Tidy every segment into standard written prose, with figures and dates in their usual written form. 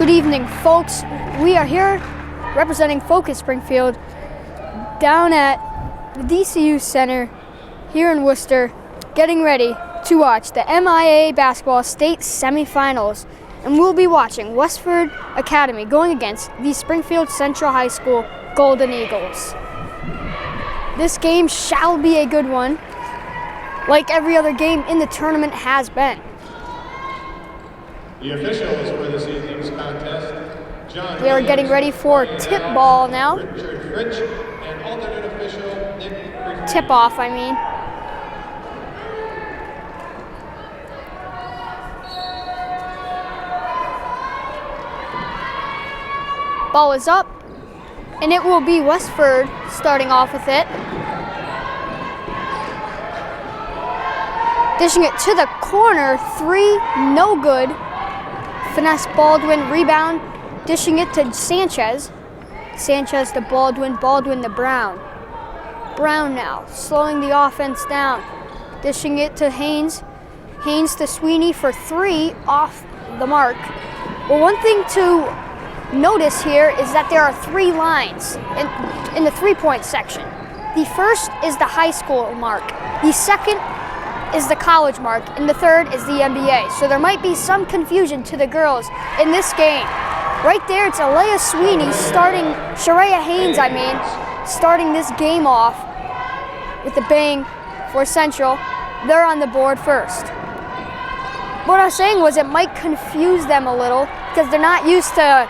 Good evening, folks. We are here representing Focus Springfield down at the DCU Center here in Worcester, getting ready to watch the MIAA basketball state semifinals. And we'll be watching Westford Academy going against the Springfield Central High School Golden Eagles. This game shall be a good one, like every other game in the tournament has been. The officials for this evening's contest, John We are getting ready for tip ball now. Richard Rich, and alternate official Nick Tip off, I mean. Ball is up, and it will be Westford starting off with it. Dishing it to the corner, three, no good. Finesse Baldwin, rebound, dishing it to Sanchez. Sanchez to Baldwin, Baldwin to Brown. Brown now, slowing the offense down. Dishing it to Haynes. Haynes to Sweeney for three, off the mark. Well, one thing to notice here is that there are three lines in the three-point section. The first is the high school mark. The second is the college mark, and the third is the NBA. So there might be some confusion to the girls in this game. Right there, it's Alea Sweeney starting, Sharia Haynes, starting this game off with a bang for Central. They're on the board first. What I was saying was it might confuse them a little because they're not used to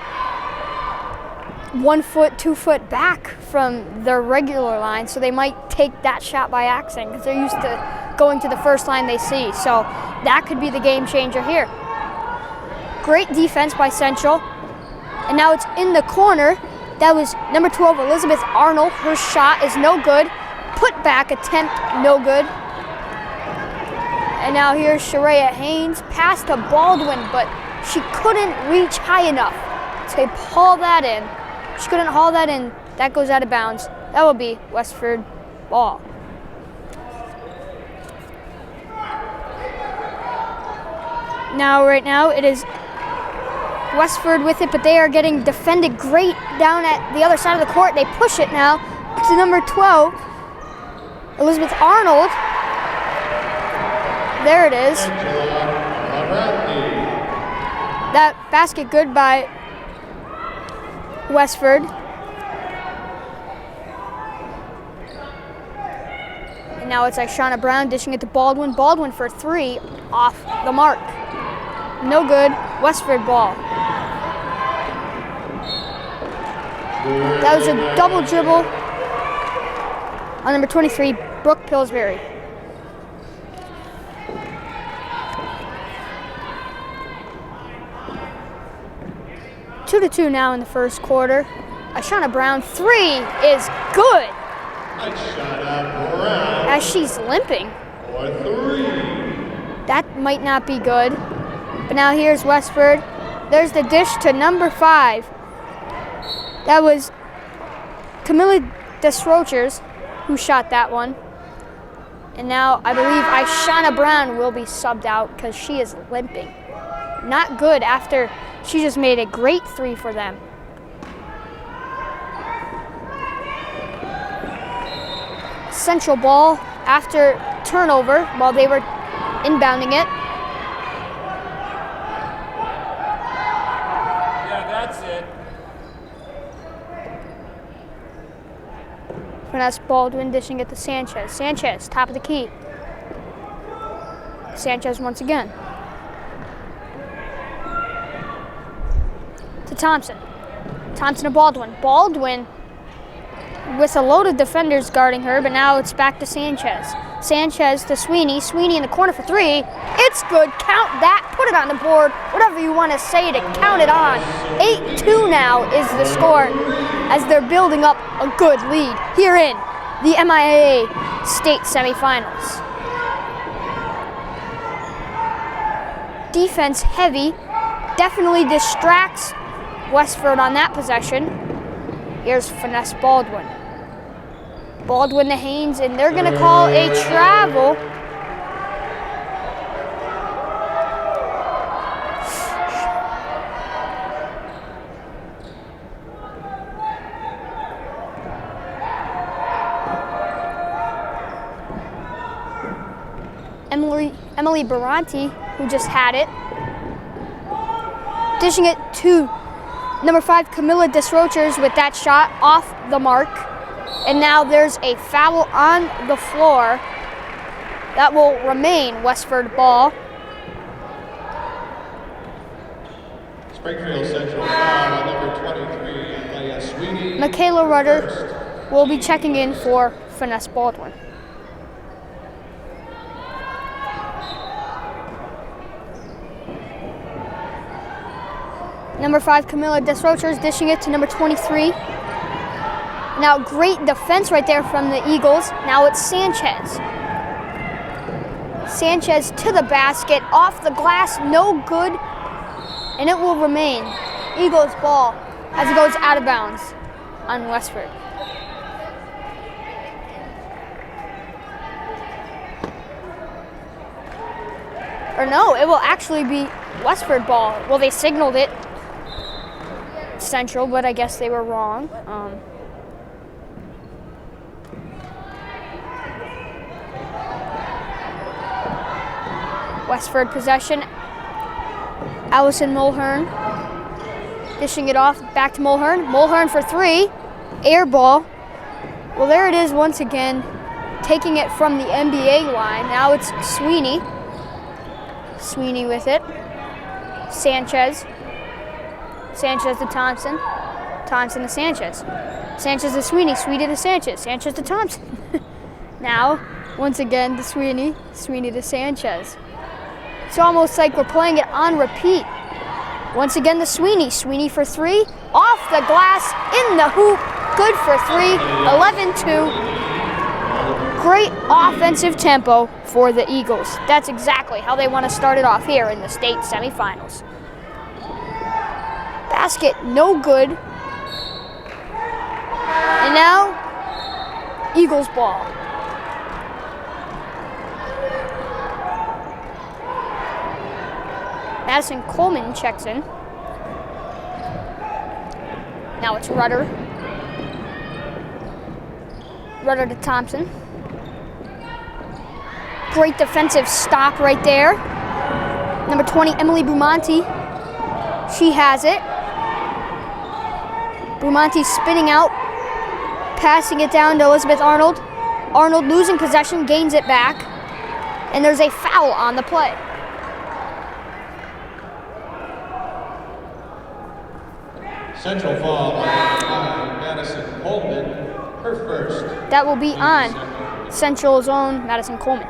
1 foot, 2 foot back from their regular line, so they might take that shot by accident because they're used to going to the first line they see. So that could be the game changer here. Great defense by Central. And now it's in the corner. That was number 12, Elizabeth Arnold. Her shot is no good. Put back attempt, no good. And now here's Sharia Haynes. Pass to Baldwin, but she couldn't reach high enough to haul that in. She couldn't haul that in. That goes out of bounds. That will be Westford ball. Right now, it is Westford with it, but they are getting defended great down at the other side of the court. They push it now to number 12, Elizabeth Arnold. There it is. That basket good by Westford. And now it's Shauna Brown dishing it to Baldwin. Baldwin for three, off the mark. No good. Westford ball. That was a double dribble on number 23, Brooke Pillsbury. Two to two now in the first quarter. Shauna Brown, three is good. As she's limping. That might not be good. But now here's Westford. There's the dish to number 5. That was Camilla Desrochers who shot that one. And now I believe Shauna Brown will be subbed out because she is limping. Not good after she just made a great three for them. Central ball after turnover while they were inbounding it. Yeah, that's it. Finesse Baldwin dishing it to Sanchez. Sanchez, top of the key. Sanchez once again. To Thompson. Thompson to Baldwin. Baldwin with a load of defenders guarding her, but now it's back to Sanchez. Sanchez to Sweeney. Sweeney in the corner for three. It's good. Count that. Put it on the board. Whatever you want to say to count it on. 8-2 now is the score as they're building up a good lead here in the MIAA state semifinals. Defense heavy. Definitely distracts Westford on that possession. Here's Finesse Baldwin. Baldwin to Haynes, and they're going to call a travel. Emily Baranti, who just had it. Dishing it to number 5, Camilla Desrochers with that shot off the mark. And now there's a foul on the floor. That will remain Westford ball. Springfield Central foul on number 23, Leah Sweeney. Michaela Rudder will be checking in for Finesse Baldwin. Number 5, Camilla Desrochers dishing it to number 23. Now, great defense right there from the Eagles. Now it's Sanchez. Sanchez to the basket, off the glass, no good. And it will remain Eagles ball as it goes out of bounds on Westford. Or no, it will actually be Westford ball. Well, they signaled it Central, but I guess they were wrong. Westford possession. Allison Mulhern dishing it off back to Mulhern. Mulhern for 3. Air ball. Well, there it is once again, taking it from the NBA line. Now it's Sweeney. Sweeney with it. Sanchez. Sanchez to Thompson. Thompson to Sanchez. Sanchez to Sweeney. Sweeney to Sanchez. Sanchez to Thompson. Now, once again, to Sweeney. Sweeney to Sanchez. It's almost like we're playing it on repeat. Once again, to Sweeney. Sweeney for 3. Off the glass, in the hoop. Good for 3. 11-2. Great offensive tempo for the Eagles. That's exactly how they want to start it off here in the state semifinals. Basket, no good. And now, Eagles ball. Madison Coleman checks in. Now it's Rudder. Rudder to Thompson. Great defensive stop right there. Number 20, Emily Bumonti. She has it. Bumonti spinning out, passing it down to Elizabeth Arnold. Arnold losing possession, gains it back. And there's a foul on the play. Central foul by Madison Coleman, her first. That will be on Central's own Madison Coleman.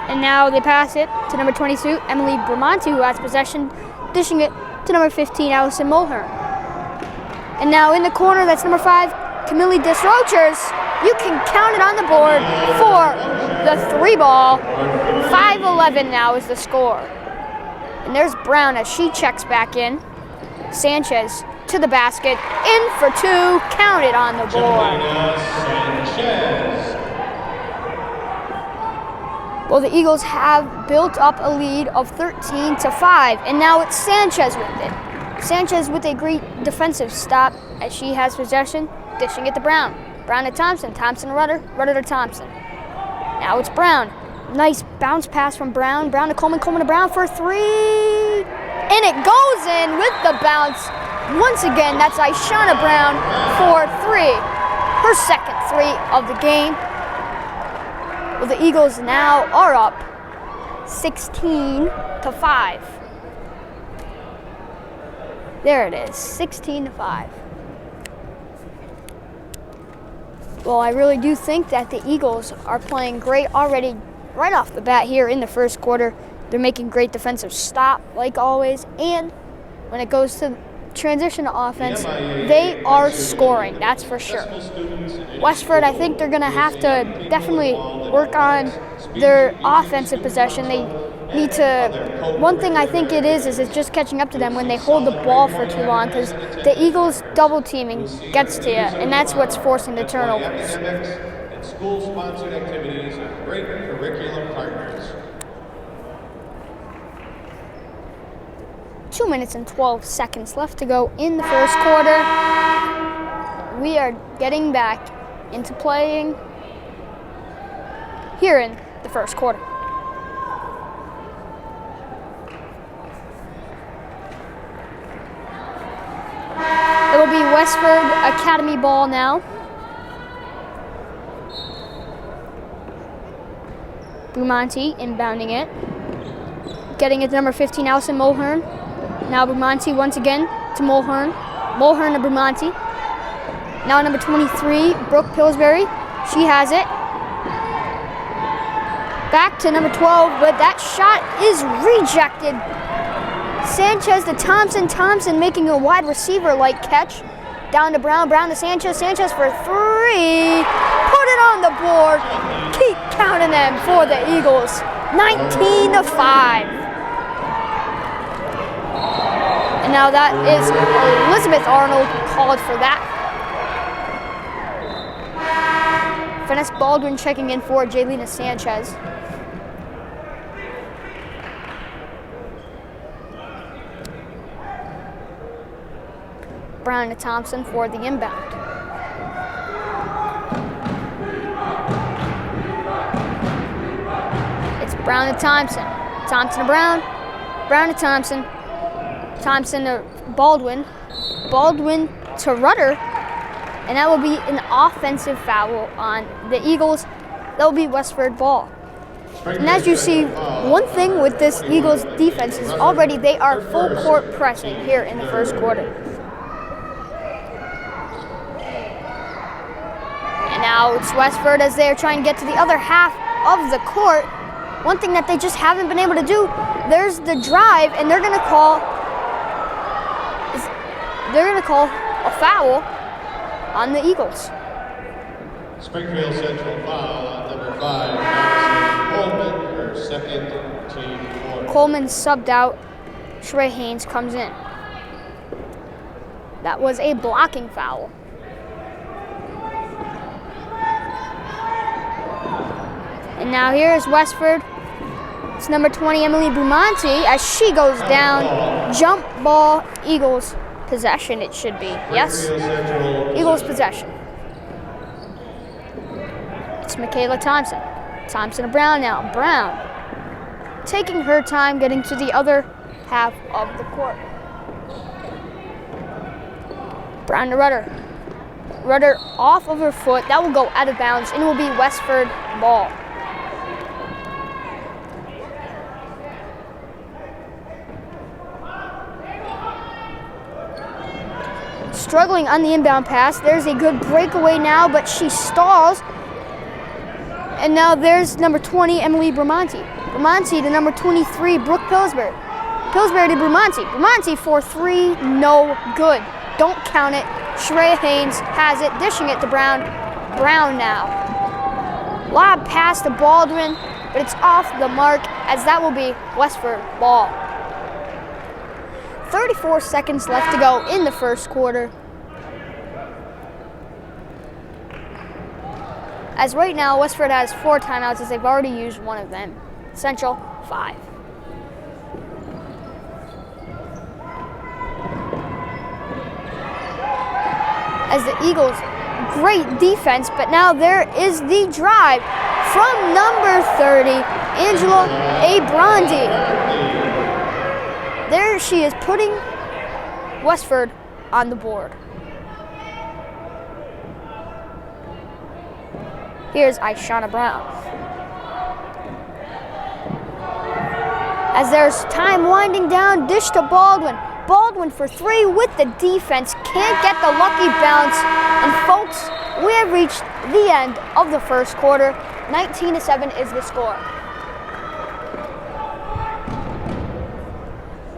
And now they pass it to number 22, Emily Bramante, who has possession, dishing it to number 15, Allison Mulhern. And now in the corner, that's number 5, Camille Desrochers. You can count it on the board for the 3 ball. 5-11 now is the score. And there's Brown as she checks back in. Sanchez to the basket, in for 2, counted on the board. Well, the Eagles have built up a lead of 13-5, and now it's Sanchez with it. Sanchez with a great defensive stop as she has possession, dishing it to Brown. Brown to Thompson, Thompson to Rudder, Rudder to Thompson. Now it's Brown. Nice bounce pass from Brown. Brown to Coleman, Coleman to Brown for 3. And it goes in with the bounce. Once again, that's Ishana Brown for 3. Her second 3 of the game. Well, the Eagles now are up 16-5. There it is, 16-5. Well, I really do think that the Eagles are playing great already right off the bat here in the first quarter. They're making great defensive stop, like always, and when it goes to transition to offense, they are scoring, that's for sure. Westford, I think they're going to have to definitely work on their offensive possession. They need to, one thing I think it is it's just catching up to them when they hold the ball for too long, because the Eagles double teaming gets to you, and that's what's forcing the turnovers. And school-sponsored activities are great curriculum partners. 2 minutes and 12 seconds left to go in the first quarter. we are getting back into playing here in the first quarter. It will be Westford Academy ball now. Brumanti inbounding it. Getting it to number 15, Allison Mulhern. Now Brumanti once again to Mulhern. Mulhern to Brumanti. Now number 23, Brooke Pillsbury. She has it. Back to number 12, but that shot is rejected. Sanchez to Thompson. Thompson making a wide receiver-like catch. Down to Brown. Brown to Sanchez. Sanchez for 3. Put it on the board. Keep counting them for the Eagles. 19-5. And now that is Elizabeth Arnold called for that. Vanessa Baldwin checking in for Jaylena Sanchez. Brown to Thompson for the inbound. It's Brown to Thompson. Thompson to Brown. Brown to Thompson. Thompson to Baldwin. Baldwin to Rudder. And that will be an offensive foul on the Eagles. That will be Westford ball. And as you see, one thing with this Eagles defense is already they are full court pressing here in the first quarter. And now it's Westford as they are trying to get to the other half of the court. One thing that they just haven't been able to do, there's the drive, and they're going to call a foul on the Eagles. Springfield Central foul on number 5, Madison Coleman, her second team foul. Coleman subbed out. Sheree Haynes comes in. That was a blocking foul. And now here's Westford. It's number 20, Emily Brumanti, as she goes down. Jump ball, Eagles possession it should be. Yes? Eagles possession. It's Michaela Thompson. Thompson to Brown now. Brown taking her time getting to the other half of the court. Brown to Rudder. Rudder off of her foot. That will go out of bounds and it will be Westford ball. Struggling on the inbound pass. There's a good breakaway now, but she stalls. And now there's number 20, Emily Brumanti. Brumanti to number 23, Brooke Pillsbury. Pillsbury to Brumanti. Brumanti for 3, no good. Don't count it. Sheree Haynes has it, dishing it to Brown. Brown now. Lob pass to Baldwin, but it's off the mark as that will be Westford ball. 34 seconds left to go in the first quarter. As right now, Westford has 4 timeouts as they've already used one of them. Central, 5. As the Eagles, great defense, but now there is the drive from number 30, Angela Abrandi. There she is putting Westford on the board. Here's Ishana Brown. As there's time winding down, dish to Baldwin. Baldwin for 3 with the defense. Can't get the lucky bounce. And folks, we have reached the end of the first quarter. 19-7 is the score.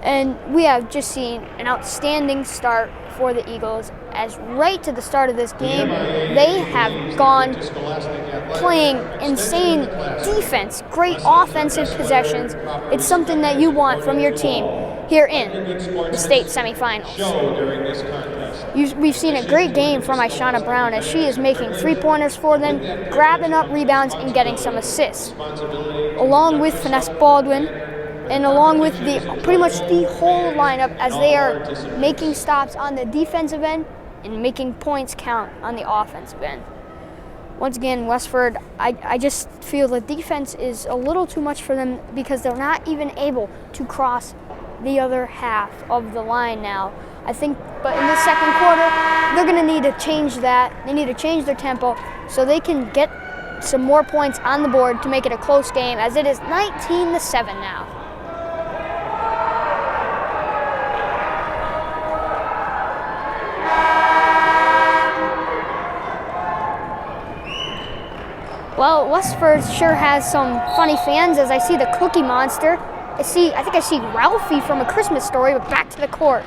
And we have just seen an outstanding start for the Eagles, as right to the start of this game, they have gone playing insane defense, great offensive possessions. It's something that you want from your team here in the state semifinals. We've seen a great game from Ishana Brown as she is making 3-pointers for them, grabbing up rebounds and getting some assists, along with Vanessa Baldwin, and along with pretty much the whole lineup as they are making stops on the defensive end and making points count on the offensive end. Once again, Westford, I just feel the defense is a little too much for them because they're not even able to cross the other half of the line now. I think, but in the second quarter, they're going to need to change that. They need to change their tempo so they can get some more points on the board to make it a close game, as it is 19-7 now. Well, Westford sure has some funny fans, as I see the Cookie Monster. I think I see Ralphie from A Christmas Story, but back to the court.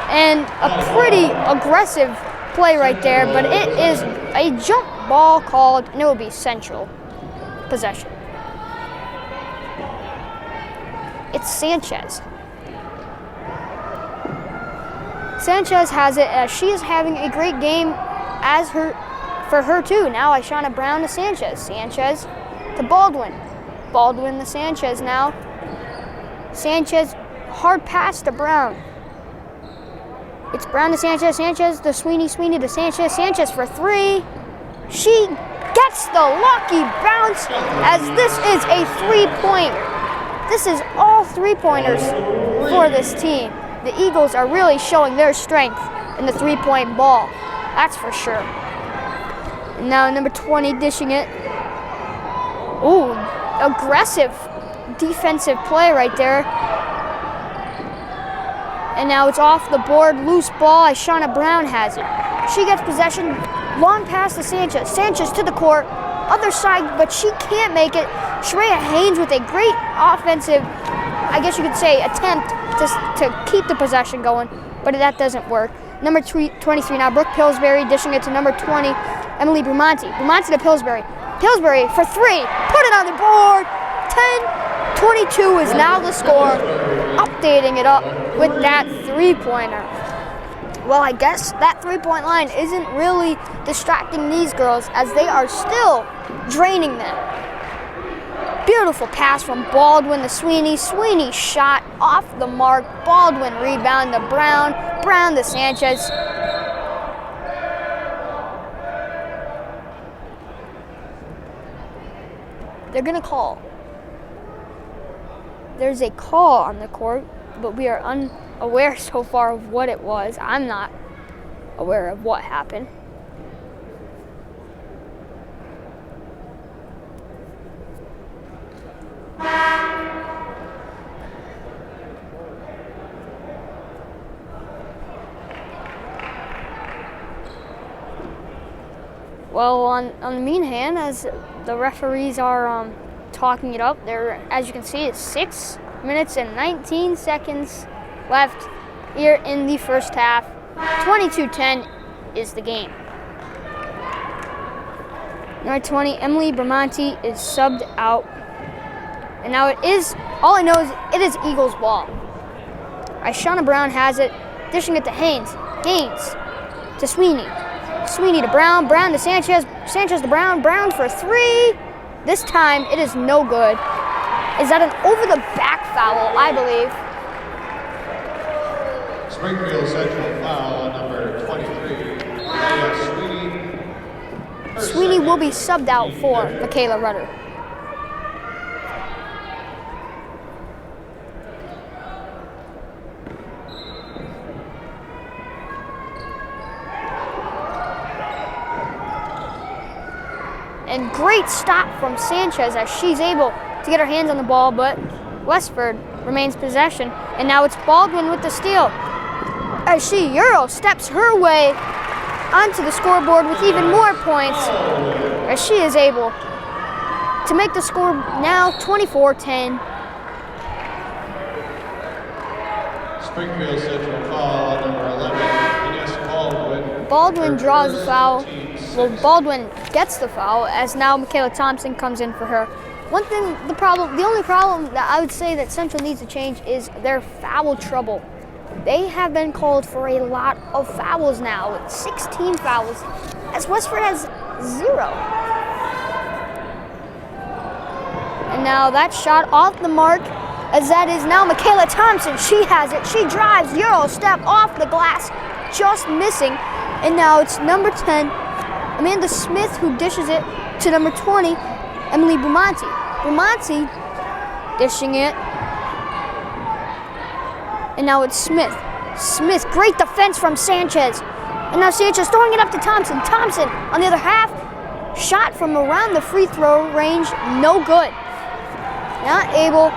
And a pretty aggressive play right there, but it is a jump ball called, and it will be Central possession. It's Sanchez. Sanchez has it, as she is having a great game for her too. Now Ishana Brown to Sanchez. Sanchez to Baldwin. Baldwin to Sanchez now. Sanchez, hard pass to Brown. It's Brown to Sanchez. Sanchez to Sweeney. Sweeney to Sanchez. Sanchez for three. She gets the lucky bounce, as this is a three-point. This is all three-pointers for this team. The Eagles are really showing their strength in the three-point ball. That's for sure. And now number 20 dishing it. Ooh, aggressive defensive play right there. And now it's off the board, loose ball. Ishana Brown has it. She gets possession, long pass to Sanchez. Sanchez to the court, other side, but she can't make it. Shreya Haynes with a great offensive, I guess you could say, attempt to keep the possession going, but that doesn't work. Number 23 now, Brooke Pillsbury dishing it to number 20, Emily Brumanti. Brumanti to Pillsbury. Pillsbury for three, put it on the board. 10-22 is now the score, updating it up with that three-pointer. Well, I guess that three-point line isn't really distracting these girls, as they are still draining them. Beautiful pass from Baldwin to Sweeney. Sweeney shot off the mark. Baldwin rebound to Brown. Brown to Sanchez. They're going to call. There's a call on the court, but we are unaware so far of what it was. I'm not aware of what happened. Well, on the mean hand, as the referees are talking it up, there, as you can see, it's 6 minutes and 19 seconds left here in the first half. 22-10 is the game. Number 20, Emily Bramanti is subbed out. And now it is, all I know is it is Eagles ball. Ishana Brown has it, dishing it to Haynes. Haynes to Sweeney. Sweeney to Brown. Brown to Sanchez. Sanchez to Brown. Brown for three. This time it is no good. Is that an over-the-back foul, I believe? Springfield Central foul on number 23. Sweeney will be subbed out for Michaela Rudder. And great stop from Sanchez, as she's able to get her hands on the ball, but Westford remains possession. And now it's Baldwin with the steal, as she Euro steps her way onto the scoreboard with even more points, as she is able to make the score now 24-10. Springfield Central foul on number 11, Ines Baldwin. Baldwin draws the foul. Well, Baldwin gets the foul, as now Michaela Thompson comes in for her. The only problem that I would say that Central needs to change is their foul trouble. They have been called for a lot of fouls now, with 16 fouls, as Westford has 0. And now that shot off the mark, as that is now Michaela Thompson. She has it. She drives, Euro step off the glass, just missing. And now it's number 10, Amanda Smith, who dishes it to number 20, Emily Brumanti. Brumanti dishing it. And now it's Smith. Smith, great defense from Sanchez. And now Sanchez throwing it up to Thompson. Thompson on the other half, shot from around the free throw range, no good. Not able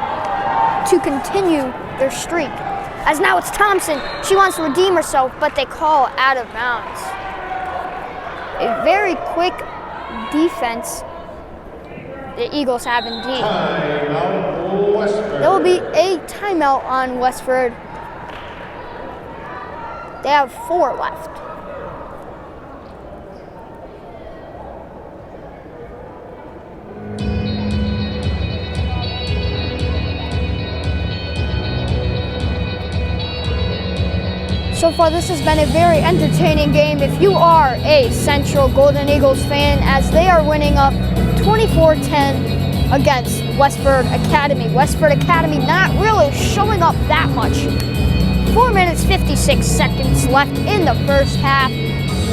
to continue their streak. As now it's Thompson. She wants to redeem herself, but they call out of bounds. A very quick defense the Eagles have indeed. Timeout, Westford. There will be a timeout on Westford. They have 4 left. So far, this has been a very entertaining game. If you are a Central Golden Eagles fan, as they are winning up 24-10 against Westford Academy. Westford Academy not really showing up that much. 4 minutes, 56 seconds left in the first half.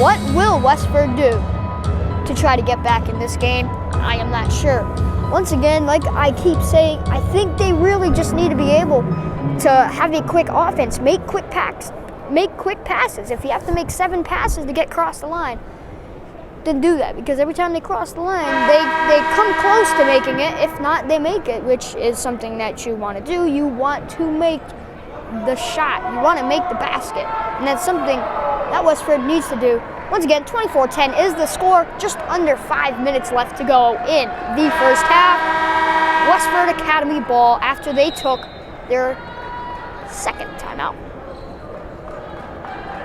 What will Westford do to try to get back in this game? I am not sure. Once again, like I keep saying, I think they really just need to be able to have a quick offense, make quick passes. If you have to make 7 passes to get across the line, then do that, because every time they cross the line, they come close to making it. If not, they make it, which is something that you want to do. You want to make the shot. You want to make the basket, and that's something that Westford needs to do. Once again, 24-10 is the score. Just under 5 minutes left to go in the first half. Westford Academy ball after they took their second timeout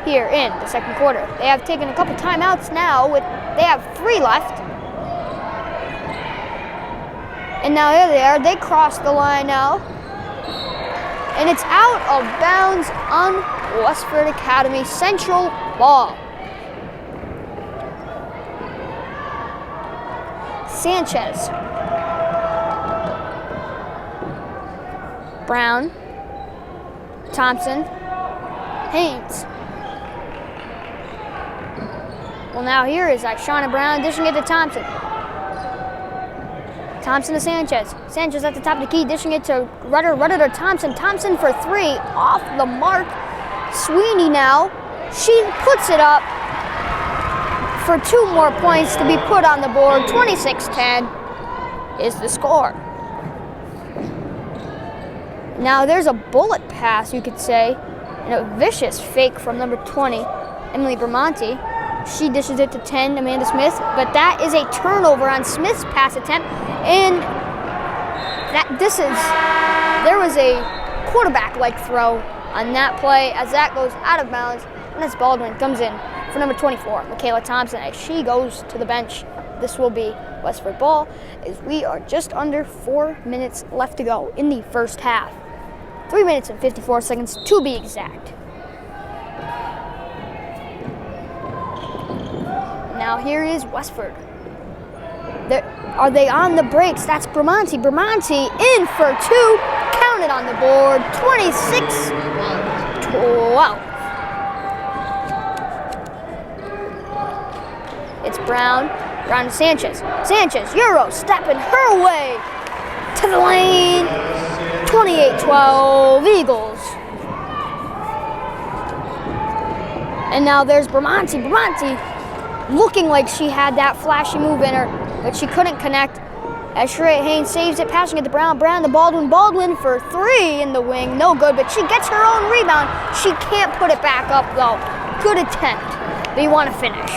here in the second quarter. They have taken a couple timeouts now. They have 3 left. And now here they are. They cross the line now. And it's out of bounds on Westford Academy Central ball. Sanchez. Brown. Thompson. Haynes. Well, now here is Shauna Brown dishing it to Thompson. Thompson to Sanchez. Sanchez at the top of the key, dishing it to Rudder. Rudder to Thompson. Thompson for 3, off the mark. Sweeney now. She puts it up for 2 more points to be put on the board. 26-10 is the score. Now there's a bullet pass, you could say, and a vicious fake from number 20, Emily Bermonti. She dishes it to 10, Amanda Smith, but that is a turnover on Smith's pass attempt, and there was a quarterback-like throw on that play as that goes out of bounds, and as Baldwin comes in for number 24, Michaela Thompson, as she goes to the bench. This will be Westford ball, as we are just under 4 minutes left to go in the first half. 3 minutes and 54 seconds to be exact. Now here is Westford. Are they on the brakes? That's Bramonti. Bramonti in for 2. Counted on the board. 26-12. It's Brown. Brown to Sanchez. Sanchez, Euro, stepping her way to the lane. 28-12 Eagles. And now there's Bramonti. Bramonti looking like she had that flashy move in her, but she couldn't connect. As Sheree Haynes saves it, passing it to Brown. Brown to Baldwin. Baldwin for 3 in the wing. No good, but she gets her own rebound. She can't put it back up, though. Good attempt, but you want to finish.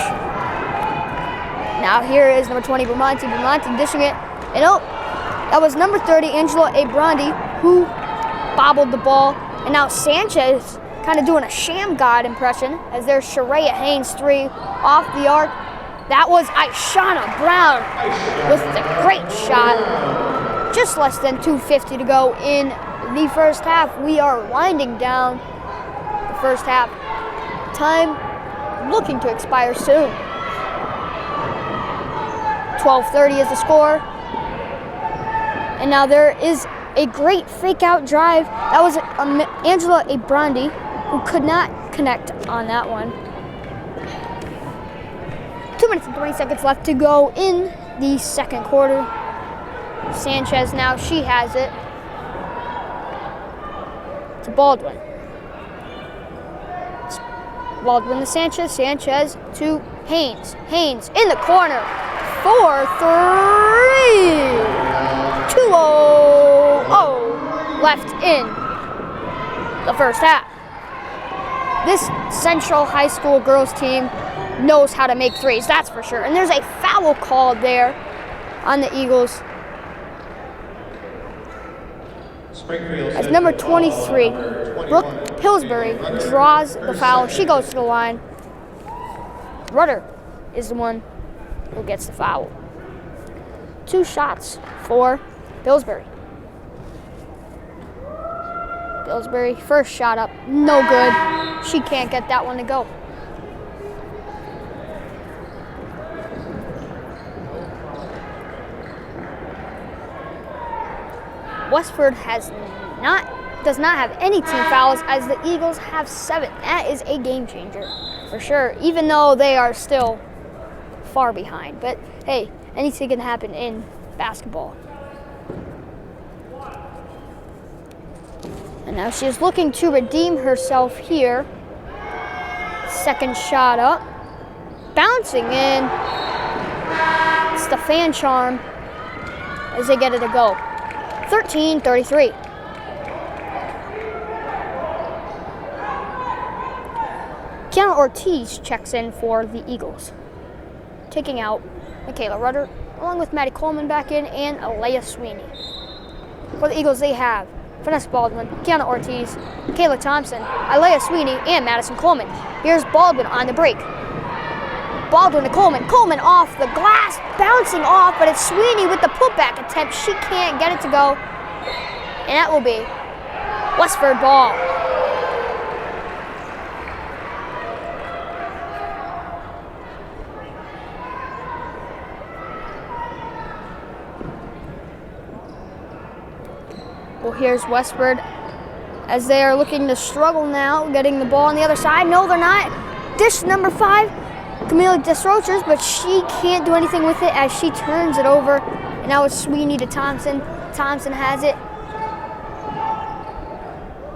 Now here is number 20, Bramonti. Bramonti dishing it. And that was number 30, Angela Abrandi, who bobbled the ball. And now Sanchez kind of doing a sham god impression, as there's Sheree Haynes 3 off the arc. That was Ishana Brown with the great shot. Just less than 2:50 to go in the first half. We are winding down the first half. Time looking to expire soon. 12:30 is the score. And now there is a great fake out drive. That was Angela Abrandi who could not connect on that one. 2 minutes and 20 seconds left to go in the second quarter. Sanchez now, she has it. To Baldwin. Baldwin to Sanchez. Sanchez to Haynes. Haynes in the corner. 4-3. 2-0 left in the first half. This Central High School girls team knows how to make threes, that's for sure. And there's a foul called there on the Eagles. As number 23, Brooke Pillsbury, draws the foul. She goes to the line. Rudder is the one who gets the foul. 2 shots for Pillsbury. Pillsbury, first shot up, no good. She can't get that one to go. Westford does not have any team fouls, as the Eagles have 7. That is a game changer for sure, even though they are still far behind. But hey, anything can happen in basketball. And now she's looking to redeem herself here. Second shot up, bouncing in. It's the fan charm as they get it to go. 13-33. Kiana Ortiz checks in for the Eagles, taking out Michaela Rudder, along with Maddie Coleman back in, and Alea Sweeney. For the Eagles, they have Vanessa Baldwin, Kiana Ortiz, Kayla Thompson, Alea Sweeney, and Madison Coleman. Here's Baldwin on the break. Baldwin to Coleman. Coleman off the glass, bouncing off, but it's Sweeney with the putback attempt. She can't get it to go, and that will be Westford ball. Well, here's Westford as they are looking to struggle now, getting the ball on the other side. No, they're not. Dish number 5, Camila Desrochers, but she can't do anything with it as she turns it over. And now it's Sweeney to Thompson. Thompson has it.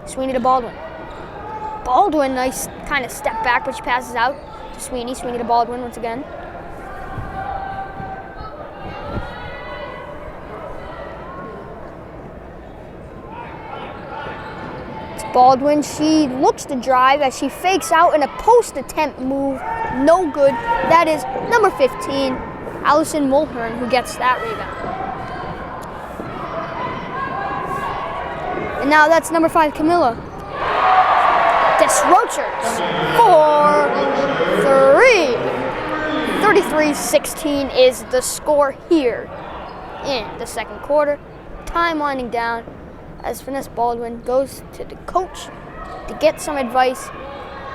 Sweeney to Baldwin. Baldwin, nice kind of step back, but she passes out to Sweeney. Sweeney to Baldwin once again. Baldwin, she looks to drive as she fakes out in a post attempt move. No good. That is number 15, Allison Mulhern, who gets that rebound. And now that's number 5, Camilla Desrochers for 3. 33-16 is the score here in the second quarter. Time winding down as Vanessa Baldwin goes to the coach to get some advice,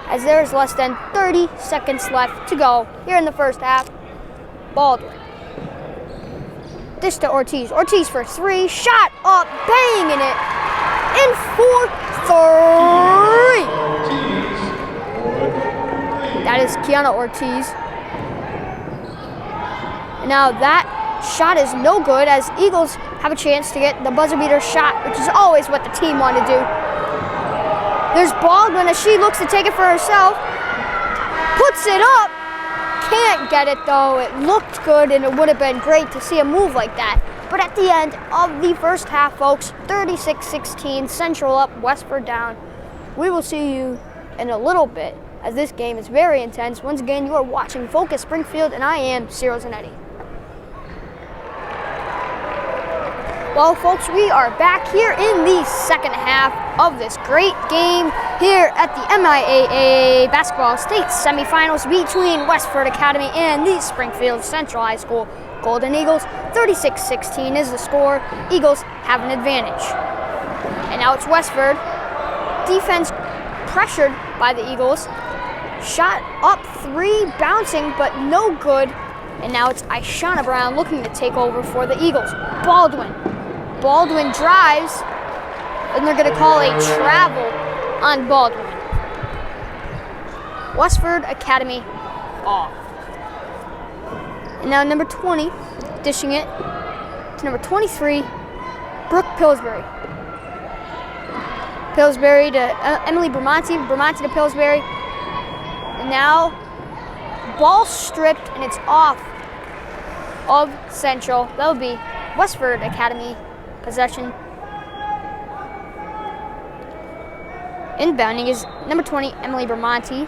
as there is less than 30 seconds left to go here in the first half. Baldwin. Dish to Ortiz. Ortiz for 3. Shot up, banging it in for 3. That is Kiana Ortiz. And now that shot is no good, as Eagles have a chance to get the buzzer beater shot, which is always what the team want to do. There's Baldwin as she looks to take it for herself. Puts it up. Can't get it though. It looked good and it would have been great to see a move like that. But at the end of the first half, folks, 36-16, Central up, Westford down. We will see you in a little bit, as this game is very intense. Once again, you are watching Focus Springfield, and I am Cyril Zanetti. Well, folks, we are back here in the second half of this great game here at the MIAA Basketball State Semifinals between Westford Academy and the Springfield Central High School Golden Eagles. 36-16 is the score. Eagles have an advantage. And now it's Westford. Defense pressured by the Eagles. Shot up 3, bouncing, but no good. And now it's Ishana Brown looking to take over for the Eagles. Baldwin Baldwin drives, and they're going to call a travel on Baldwin. Westford Academy off. And now number 20, dishing it to number 23, Brooke Pillsbury. Pillsbury to Emily Bramante, Bramante to Pillsbury. And now, ball stripped, and it's off of Central. That would be Westford Academy possession. Inbounding is number 20, Emily Bramante.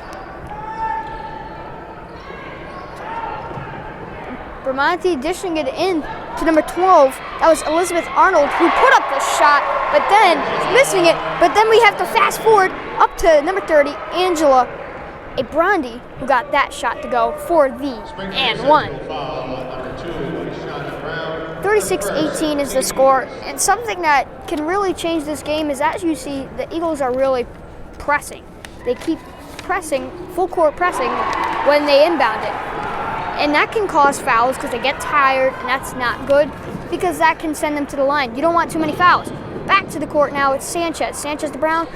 Bramante dishing it in to number 12. That was Elizabeth Arnold, who put up the shot, but then missing it. But then we have to fast forward up to number 30, Angela Abrandi, who got that shot to go for the and one. 36-18 is the score, and something that can really change this game is, as you see, the Eagles are really pressing. They keep pressing, full court pressing, when they inbound it. And that can cause fouls because they get tired, and that's not good because that can send them to the line. You don't want too many fouls. Back to the court now, it's Sanchez. Sanchez to Brown.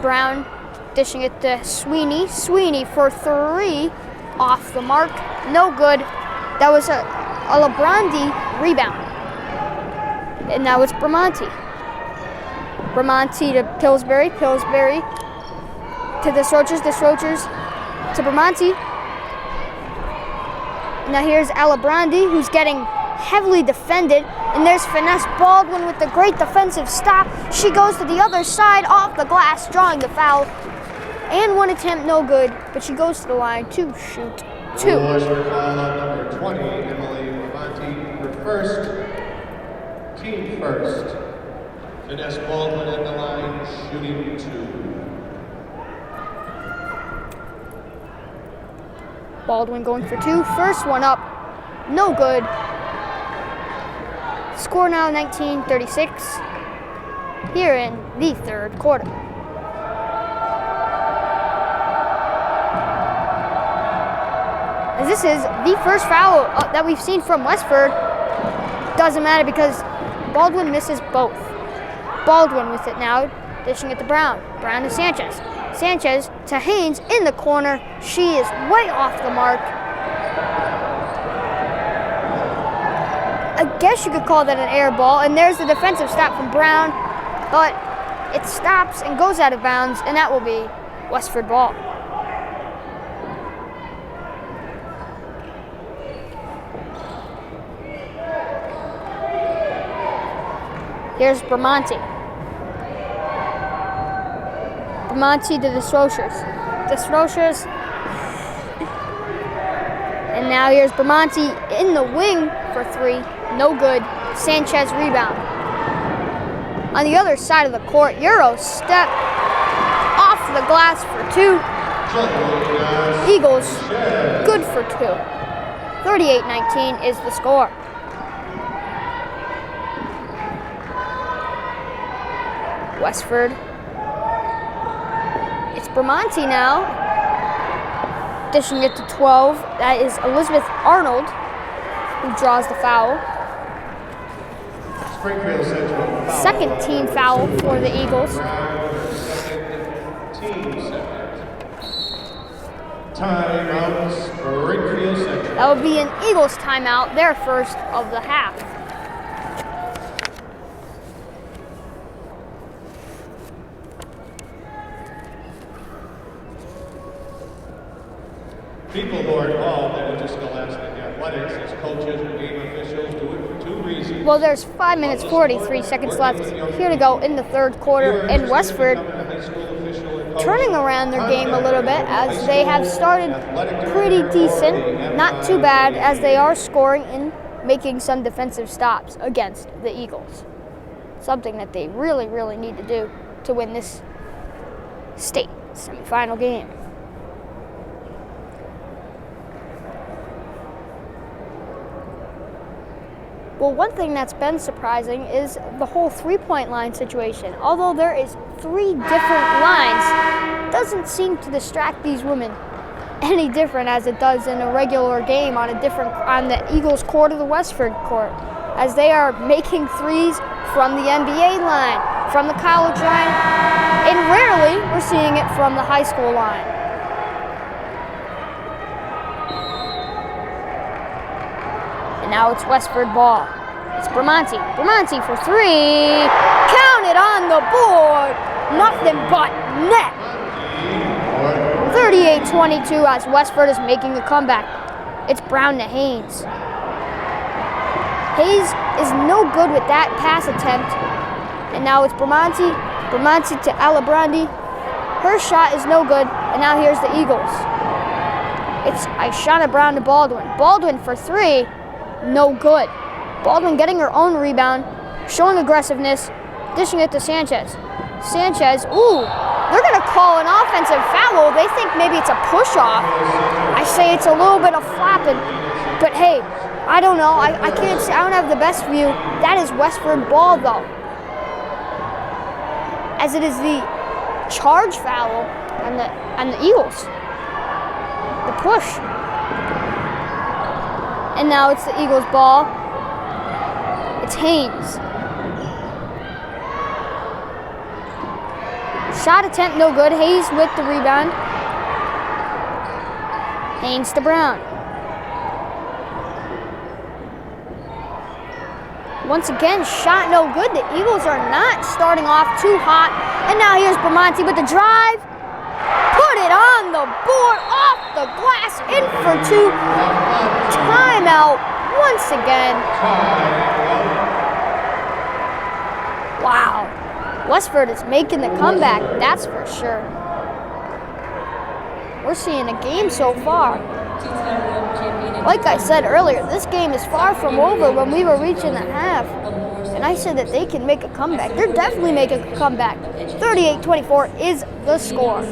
Brown dishing it to Sweeney. Sweeney for three, off the mark, no good. That was a Labrandi rebound. And now it's Bramante. Bramante to Pillsbury. Pillsbury to the Desrochers. Desrochers to Bramante. Now here's Alabrandi, who's getting heavily defended. And there's Finesse Baldwin with the great defensive stop. She goes to the other side off the glass, drawing the foul. And one attempt, no good, but she goes to the line to shoot two. Number 20, Emily Bramante, her first, team first. Finesse Baldwin at the line, shooting two. Baldwin going for two. First one up, no good. Score now 19-36 here in the third quarter. As this is the first foul that we've seen from Westford. Doesn't matter because Baldwin misses both. Baldwin with it now, dishing it to Brown. Brown to Sanchez. Sanchez to Haynes in the corner. She is way off the mark. I guess you could call that an air ball. And there's the defensive stop from Brown. But it stops and goes out of bounds, and that will be Westford ball. Here's Bramante. Bramante to the Desrochers. Desrochers. And now here's Bramante in the wing for three. No good. Sanchez rebound. On the other side of the court, Euro step off the glass for two. Eagles good for two. 38-19 is the score. Westford. It's Bramante now, dishing it to 12. That is Elizabeth Arnold, who draws the foul. Second team foul for the Eagles. Timeout, Springfield Central. That would be an Eagles timeout, their first of the half. People who are involved in interscholastic athletics as coaches and game officials do it for two reasons. Well, there's 5 minutes, 43 seconds left here to go in the third quarter, and Westford turning around their game a little bit as they have started pretty decent, not too bad, as they are scoring and making some defensive stops against the Eagles. Something that they really, really need to do to win this state semifinal game. Well, one thing that's been surprising is the whole three-point line situation. Although there is 3 different lines, it doesn't seem to distract these women any different as it does in a regular game on the Eagles' court or the Westford court. as they are making threes from the NBA line, from the college line, and rarely we're seeing it from the high school line. And now it's Westford ball. It's Bramante. Bramante for three. Counted on the board. Nothing but net. 38-22 as Westford is making a comeback. It's Brown to Haynes. Hayes is no good with that pass attempt. And now it's Bramante. Bramante to Alibrandi. Her shot is no good. And now here's the Eagles. It's Ishana Brown to Baldwin. Baldwin for three. No good. Baldwin getting her own rebound, showing aggressiveness, dishing it to Sanchez. Sanchez, ooh, they're going to call an offensive foul. They think maybe it's a push-off. I say it's a little bit of flapping, but hey, I don't know. I can't see. I don't have the best view. That is Westford ball, though, as it is the charge foul on the Eagles. The push. And now it's the Eagles ball. It's Haynes. Shot attempt no good. Hayes with the rebound. Haynes to Brown. Once again, shot no good. The Eagles are not starting off too hot. And now here's Bramante with the drive. Put it on the board, off the glass, in for two. Timeout once again. Wow. Westford is making the comeback, that's for sure. We're seeing a game so far. Like I said earlier, this game is far from over when we were reaching the half. And I said that they can make a comeback. They're definitely making a comeback. 38-24 is the score.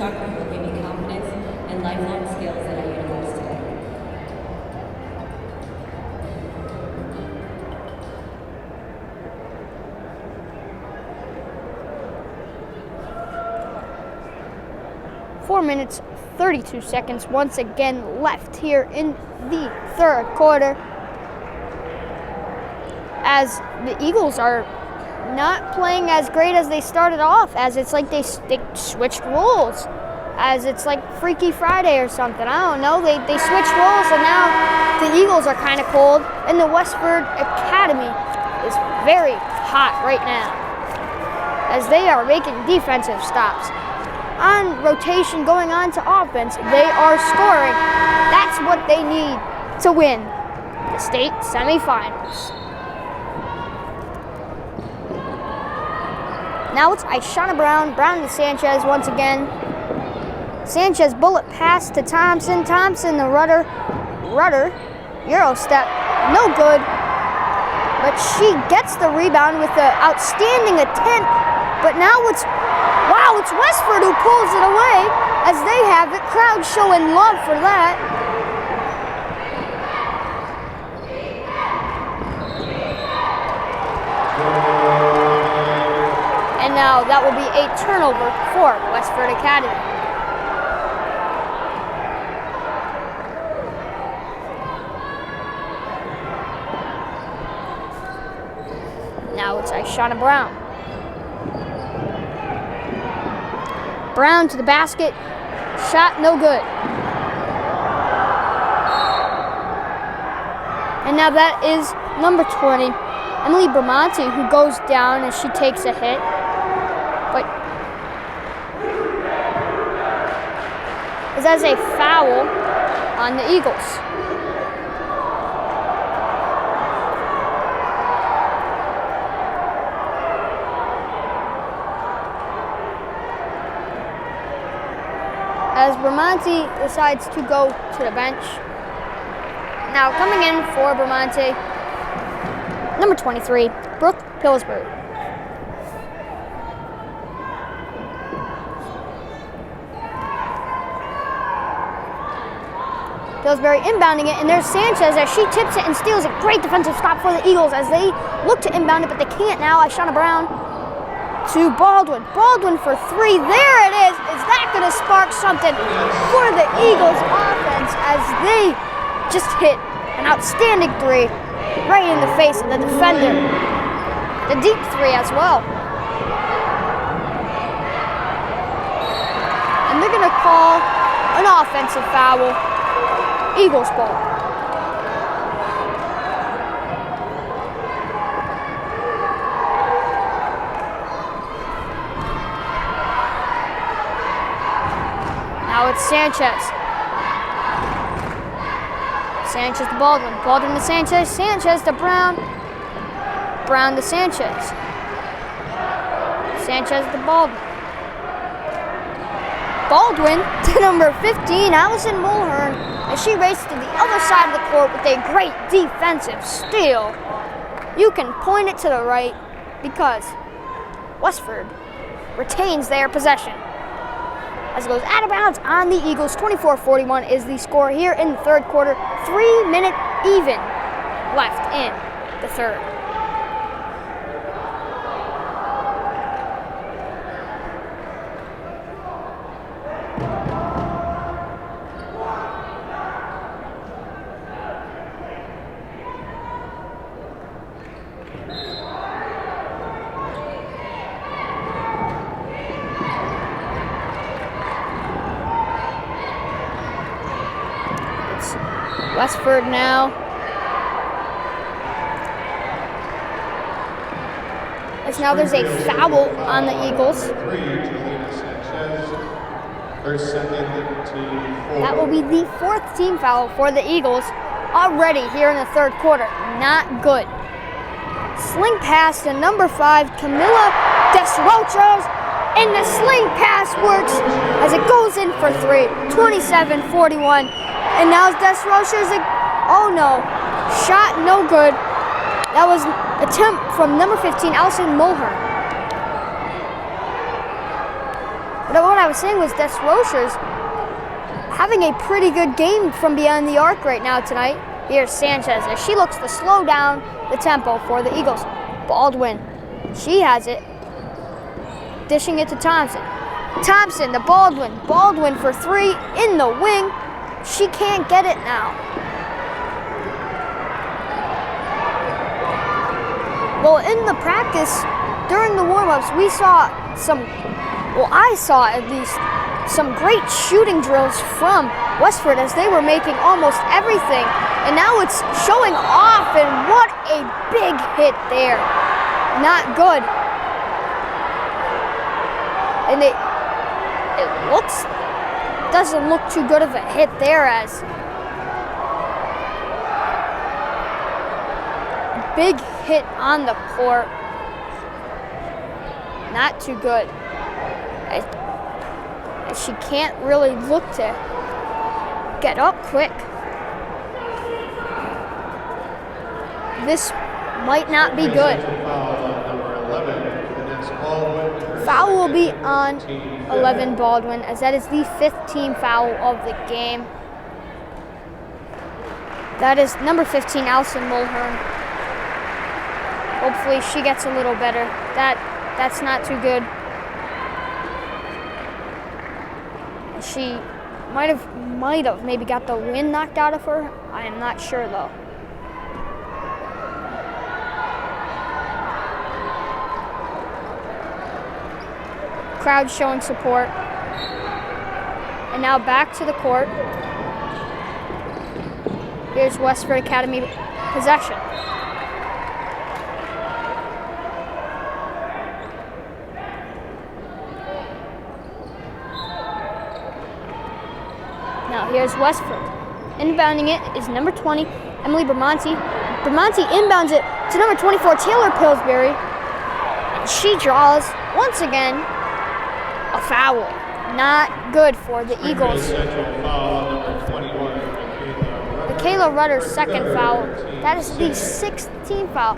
4 minutes, 32 seconds once again left here in the third quarter, as the Eagles are not playing as great as they started off, as it's like they switched roles, as it's like Freaky Friday or something. I don't know. They switched roles, and now the Eagles are kind of cold, and the Westford Academy is very hot right now, as they are making defensive stops. On rotation, going on to offense, they are scoring. That's what they need to win the state semifinals. Now it's Ishana Brown. Brown to Sanchez once again. Sanchez bullet pass to Thompson. Thompson the rudder, Euro step, no good. But she gets the rebound with the outstanding attempt. But now it's Westford who pulls it away, as they have it. Crowd showing love for that. And now that will be a turnover for Westford Academy. Now it's Ishana Brown. Brown to the basket, shot no good. And now that is number 20, Emily Bramante, who goes down as she takes a hit. But as a foul on the Eagles. As Bramante decides to go to the bench. Now coming in for Bramante, number 23, Brooke Pillsbury. Pillsbury inbounding it, and there's Sanchez as she tips it and steals it. Great defensive stop for the Eagles as they look to inbound it, but they can't now. Ishana Brown to Baldwin. Baldwin for three. There it is. Is that going to spark something for the Eagles offense as they just hit an outstanding three? right in the face of the defender. The deep three as well. And they're going to call an offensive foul. Eagles ball. Now it's Sanchez. Sanchez to Baldwin. Baldwin to Sanchez. Sanchez to Brown. Brown to Sanchez. Sanchez to Baldwin. Baldwin to number 15, Allison Mulhern, as she races to the other side of the court with a great defensive steal. You can point it to the right because Westford retains their possession. As it goes out of bounds on the Eagles, 24-41 is the score here in the third quarter. 3 minute even left in the third. Westford now. As now there's a foul on the Eagles. That will be the fourth team foul for the Eagles already here in the third quarter. Not good. Sling pass to number 5, Camila Desrochers, and the sling pass works as it goes in for 3. 27-41. And now Desrochers, oh no, shot no good. That was an attempt from number 15, Allison Mulhern. But what I was saying was Desrochers having a pretty good game from beyond the arc right now tonight. Here's Sanchez as she looks to slow down the tempo for the Eagles. Baldwin, she has it. Dishing it to Thompson. Thompson to Baldwin. Baldwin for 3 in the wing. She can't get it now. Well, in the practice, during the warm-ups, we saw I saw at least some great shooting drills from Westford as they were making almost everything. And now it's showing off, and what a big hit there. Not good. And it doesn't look too good of a hit there, as big hit on the court. Not too good. She can't really look to get up quick. This might not be good. Foul will be on 11 Baldwin, as that is the 5th team foul of the game. That is number 15, Allison Mulhern. Hopefully she gets a little better. That's not too good. She might have maybe got the wind knocked out of her. I am not sure though. Crowd showing support. And now back to the court. Here's Westford Academy possession. Now here's Westford. Inbounding it is number 20, Emily Bramante. Bramante inbounds it to number 24, Taylor Pillsbury. And she draws, once again, a foul. Not good for the Eagles. Michaela Rudder's second foul. That is the 6th team foul.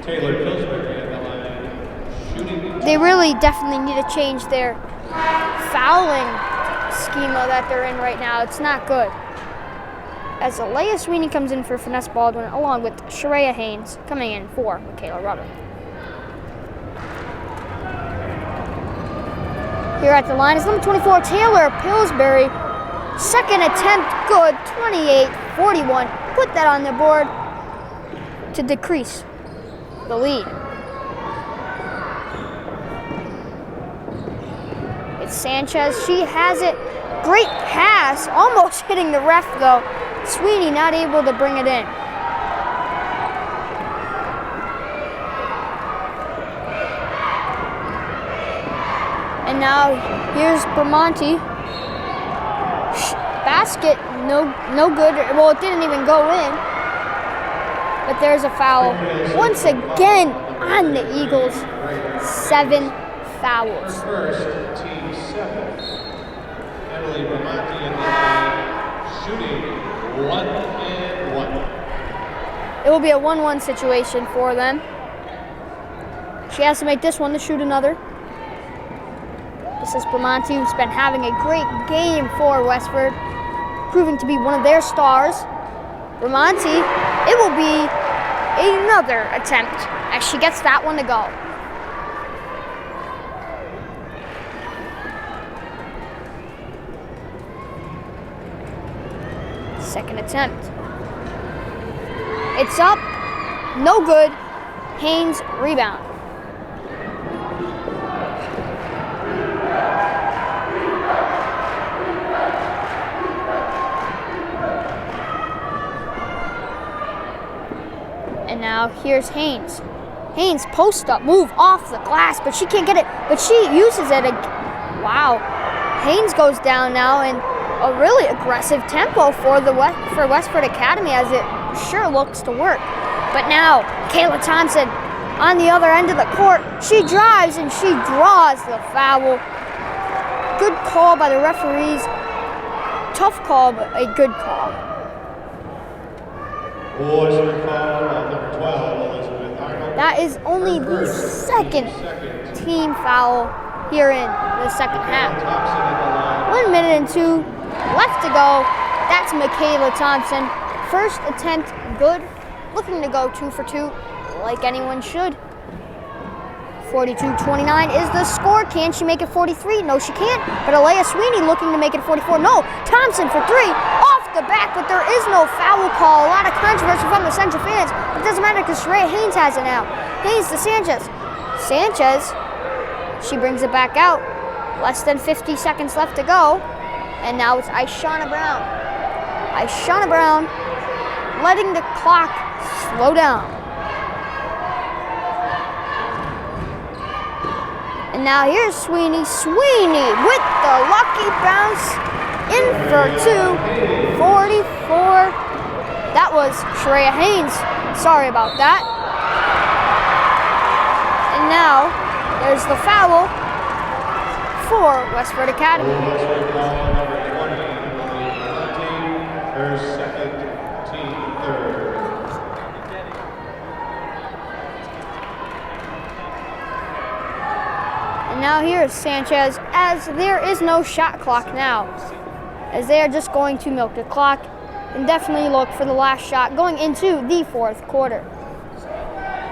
Taylor Pillsbury at the line. They really definitely need to change their fouling schema that they're in right now. It's not good. As Alea Sweeney comes in for Finesse Baldwin, along with Sharia Haynes coming in for Michaela Rudder. Here at the line is number 24, Taylor Pillsbury. Second attempt good, 28-41. Put that on the board. to decrease the lead. It's Sanchez. She has it. Great pass. Almost hitting the ref, though. Sweeney not able to bring it in. And now here's Bramante. Basket, no good. Well, it didn't even go in. But there's a foul. Once again on the Eagles. 7 fouls. First, team 7. Emily Bramante in the line, shooting 1-1. It will be a 1-1 situation for them. She has to make this one to shoot another. This is Bramante, who's been having a great game for Westford, proving to be one of their stars. Bramante, it will be another attempt as she gets that one to go. Second attempt. It's up, no good. Haynes rebound. And now here's Haynes. Haynes post up, move off the glass, but she can't get it. But she uses it. Wow. Haynes goes down now, and a really aggressive tempo for Westford Academy, as it sure looks to work. But now Kayla Thompson on the other end of the court. She drives and she draws the foul. Good call by the referees. Tough call, but a good call. Westford foul on number 12, Elizabeth Arnold. That is only the second team foul here in the second half. 1 minute and 2 left to go. That's Michaela Thompson. First attempt good. Looking to go 2 for 2 like anyone should. 42-29 is the score. Can she make it 43? No, she can't. But Alea Sweeney looking to make it 44. No, Thompson for 3. Off the back, but there is no foul call. A lot of controversy from the Central fans. It doesn't matter because Sheree Haynes has it now. Haynes to Sanchez. Sanchez, she brings it back out. Less than 50 seconds left to go. And now it's Ishana Brown. Ishana Brown letting the clock slow down. And now here's Sweeney. Sweeney with the lucky bounce. In for 2. 44. That was Sheree Haynes. Sorry about that. And now there's the foul for Westford Academy. Westford foul number 20, Emily Bramante, her second, team third. And now here's Sanchez, as there is no shot clock now, as they are just going to milk the clock and definitely look for the last shot going into the fourth quarter.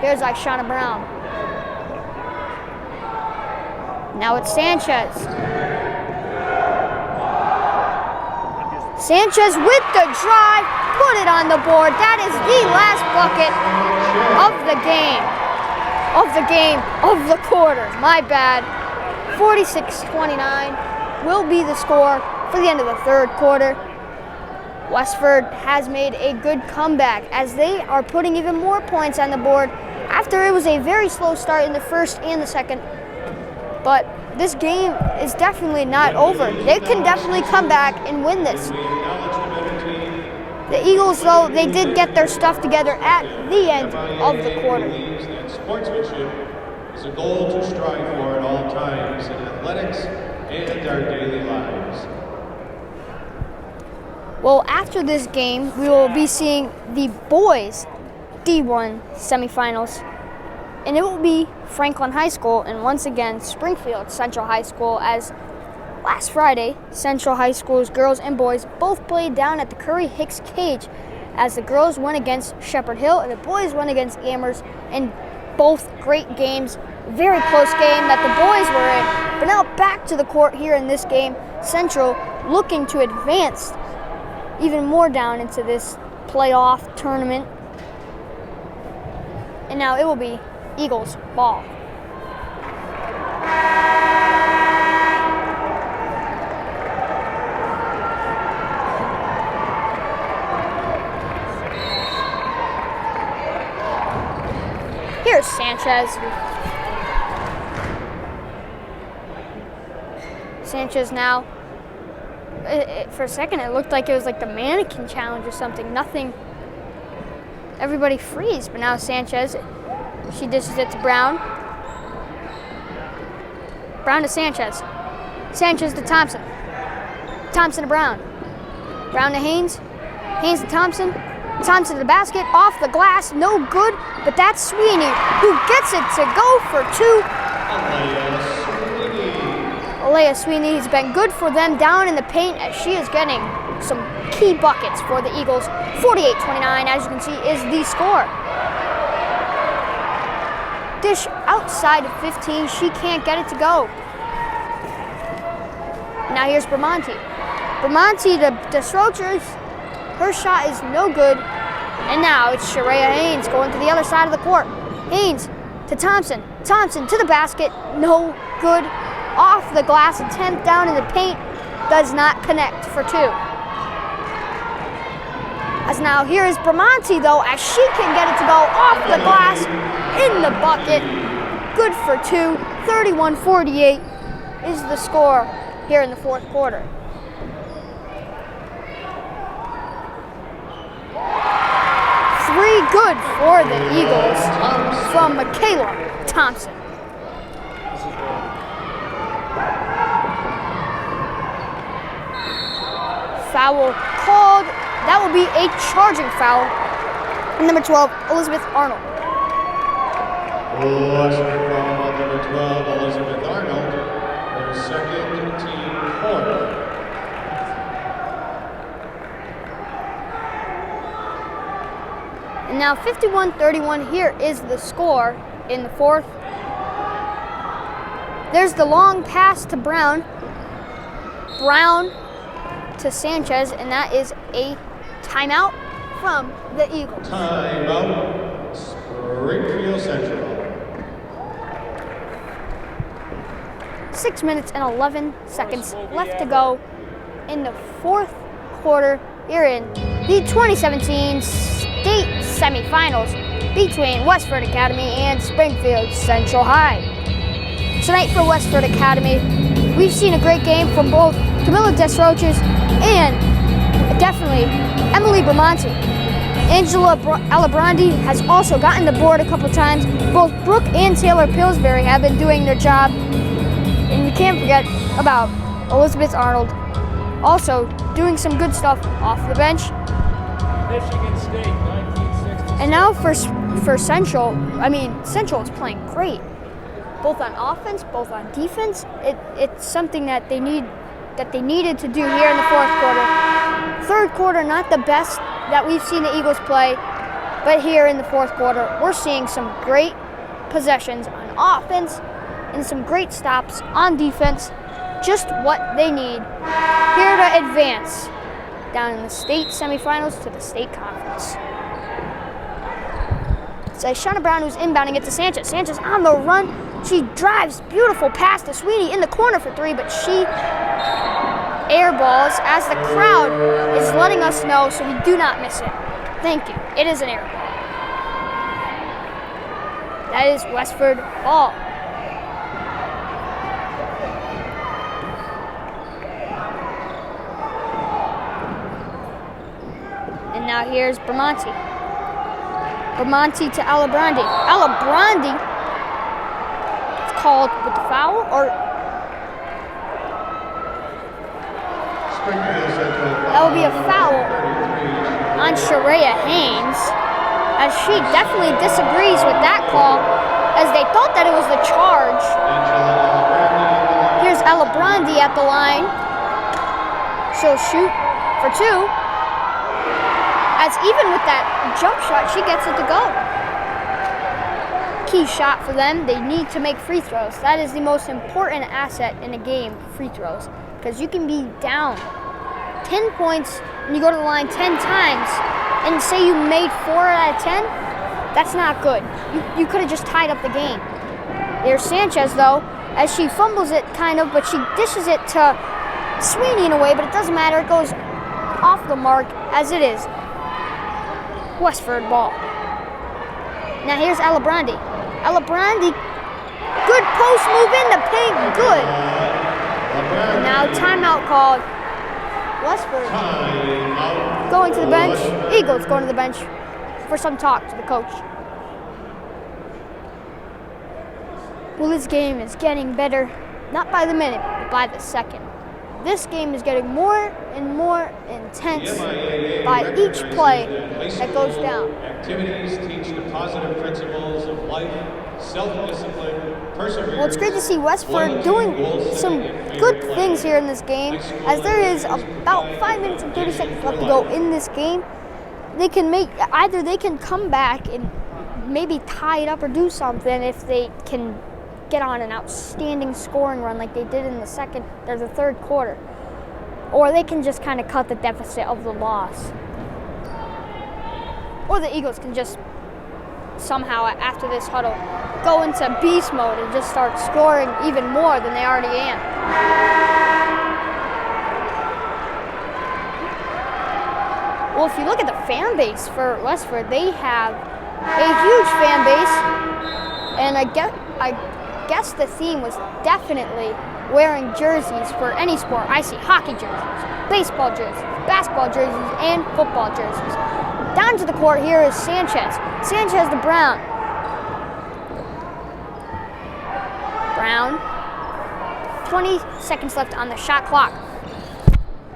Here's Ishana Brown. Now it's Sanchez. Sanchez with the drive, put it on the board. That is the last bucket of the game. Of the quarter. My bad. 46-29 will be the score for the end of the third quarter. Westford has made a good comeback as they are putting even more points on the board after it was a very slow start in the first and the second. But this game is definitely not over. They can definitely come back and win this. The Eagles, though, they did get their stuff together at the end of the quarter. Sportsmanship is a goal to strive for at all times in athletics and our daily lives. Well, after this game, we will be seeing the boys D1 semifinals. And it will be Franklin High School and once again Springfield Central High School, as last Friday, Central High School's girls and boys both played down at the Curry-Hicks Cage, as the girls went against Shepherd Hill and the boys went against Amherst, and both great games. Very close game that the boys were in. But now back to the court here in this game. Central looking to advance even more down into this playoff tournament. And now it will be Eagles ball. Here's Sanchez. Sanchez now. For a second, it looked like it was like the mannequin challenge or something. Nothing. Everybody freeze, but now Sanchez. She dishes it to Brown. Brown to Sanchez. Sanchez to Thompson. Thompson to Brown. Brown to Haynes. Haynes to Thompson. Thompson to the basket. Off the glass. No good. But that's Sweeney who gets it to go for two. Alea Sweeney has been good for them down in the paint as she is getting some key buckets for the Eagles. 48-29, as you can see, is the score. Dish outside of 15. She can't get it to go. Now here's Bramante. Bramante to Strochers. Her shot is no good. And now it's Sharia Haynes going to the other side of the court. Haynes to Thompson. Thompson to the basket. No good. Off the glass. Attempt down in the paint. Does not connect for two. As now here is Bramante though, as she can get it to go off the glass in the bucket. Good for two. 31-48 is the score here in the fourth quarter. Three good for the Eagles from Michaela Thompson. Foul called. That will be a charging foul. Number 12, Elizabeth Arnold. Westford foul, number 12, Elizabeth Arnold. Her second, team fourth. And now 51-31, here is the score in the fourth. There's the long pass to Brown. Brown to Sanchez, and that is a timeout from the Eagles. Timeout, Springfield Central. 6 minutes and 11 seconds left to go in the fourth quarter here in the 2017 state semifinals between Westford Academy and Springfield Central High. Tonight for Westford Academy, we've seen a great game from both Camilla Desroches and definitely Emily Bramante. Angela Alabrandi has also gotten the board a couple times. Both Brooke and Taylor Pillsbury have been doing their job. And you can't forget about Elizabeth Arnold also doing some good stuff off the bench. Michigan State, 1960. And now for Central, Central is playing great. Both on offense, both on defense. It's something that they needed to do here in the fourth quarter. Third quarter, not the best that we've seen the Eagles play, but here in the fourth quarter, we're seeing some great possessions on offense and some great stops on defense. Just what they need here to advance down in the state semifinals to the state conference. It's Shauna Brown who's inbounding it to Sanchez. Sanchez on the run. She drives beautiful pass to Sweeney in the corner for three, but she airballs as the crowd is letting us know, so we do not miss it. Thank you. It is an airball. That is Westford ball. And now here's Bramante. Bramante to Alabrandi. Alabrandi is called with the foul, or that would be a foul on Sharia Haynes, as she definitely disagrees with that call, as they thought that it was the charge. Here's Alabrandi at the line. She'll shoot for two. As even with that jump shot, she gets it to go. Key shot for them. They need to make free throws. That is the most important asset in a game, free throws. Because you can be down 10 points and you go to the line 10 times and say you made 4 out of 10, That's not good. You could have just tied up the game. There's Sanchez, though, as she fumbles it, kind of, but she dishes it to Sweeney in a way, but it doesn't matter. It goes off the mark, as it is. Westford ball. Now here's Alabrandi. Alabrandi, good post move in the paint, good. And now timeout called. Westford going to the bench. Eagles going to the bench for some talk to the coach. Well, this game is getting better, not by the minute, but by the second. This game is getting more and more intense by each play that goes down. Activities teach the positive principles of life, self-discipline, perseverance. Well, it's great to see Westford doing some good things here in this game, as there is about 5 minutes and 30 seconds left to go in this game. They can either they can come back and maybe tie it up or do something if they can get on an outstanding scoring run like they did in the third quarter. Or they can just kind of cut the deficit of the loss. Or the Eagles can just somehow, after this huddle, go into beast mode and just start scoring even more than they already am. Well, if you look at the fan base for Westford, they have a huge fan base, and I guess the theme was definitely wearing jerseys for any sport. I see hockey jerseys, baseball jerseys, basketball jerseys, and football jerseys. Down to the court here is Sanchez. Sanchez to Brown. Brown. 20 seconds left on the shot clock.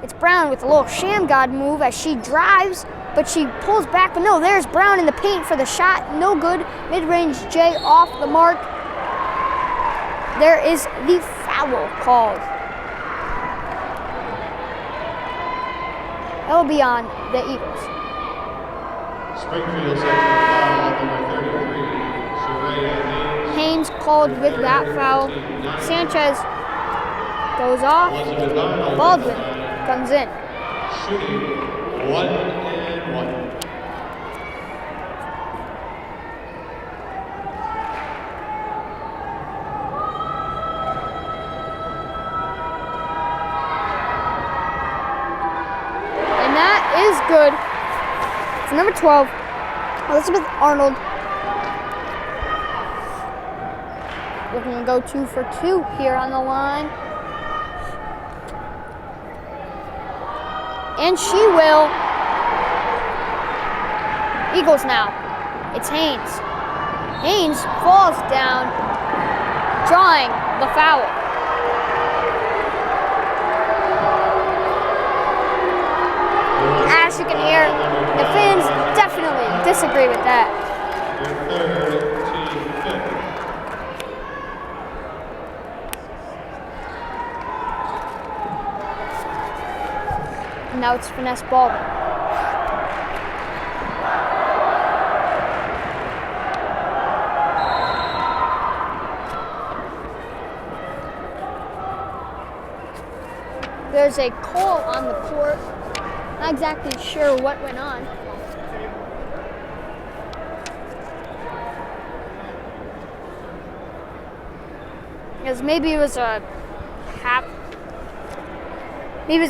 It's Brown with a little sham god move as she drives, but she pulls back. But no, there's Brown in the paint for the shot. No good. Mid-range J off the mark. There is the foul called. That will be on the Eagles. Springfield's foul, number 33, Sheraya Haynes called with that foul. Sanchez goes off. Baldwin comes in. Shooting 1 and 1. And that is good for number 12, Elizabeth Arnold. Looking to go 2 for 2 here on the line. And she will. Eagles now. It's Haynes. Haynes falls down, drawing the foul. As you can hear, the fans definitely disagree with that. And now it's Finesse Baldwin. There's a call on the court. Not exactly sure what went on. Because maybe it was a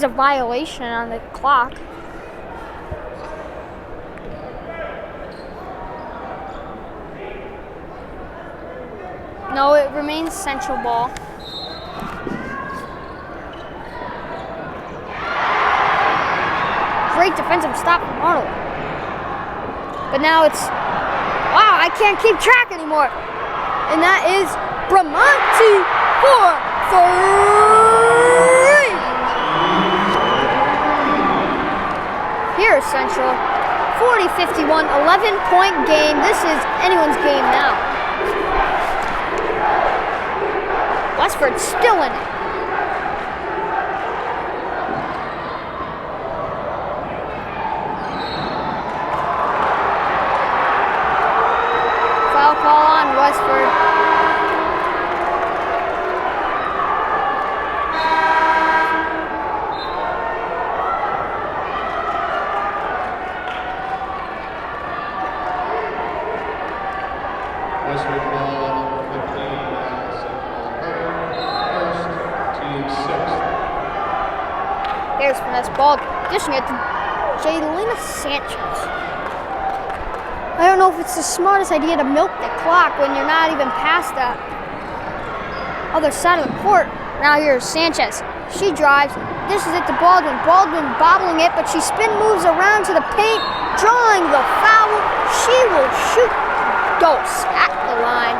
violation on the clock. No, it remains central ball. Great defensive stop from Arnold. But now it's, wow, I can't keep track anymore. And that is Bramonti for 3. Here's Central. 40-51, 11-point game. This is anyone's game now. Westford still in it. Foul call on Westford. Westford ball on number 15, Allison Mulhern. First, team sixth. There's finesse ball, dishing it to Jaylina Sanchez. I don't know if it's the smartest idea to milk the clock when you're not even past the other side of the court. Now here's Sanchez. She drives, dishes it to Baldwin. Baldwin bobbling it, but she spin moves around to the paint, drawing the foul. She will shoot. Dose at the line.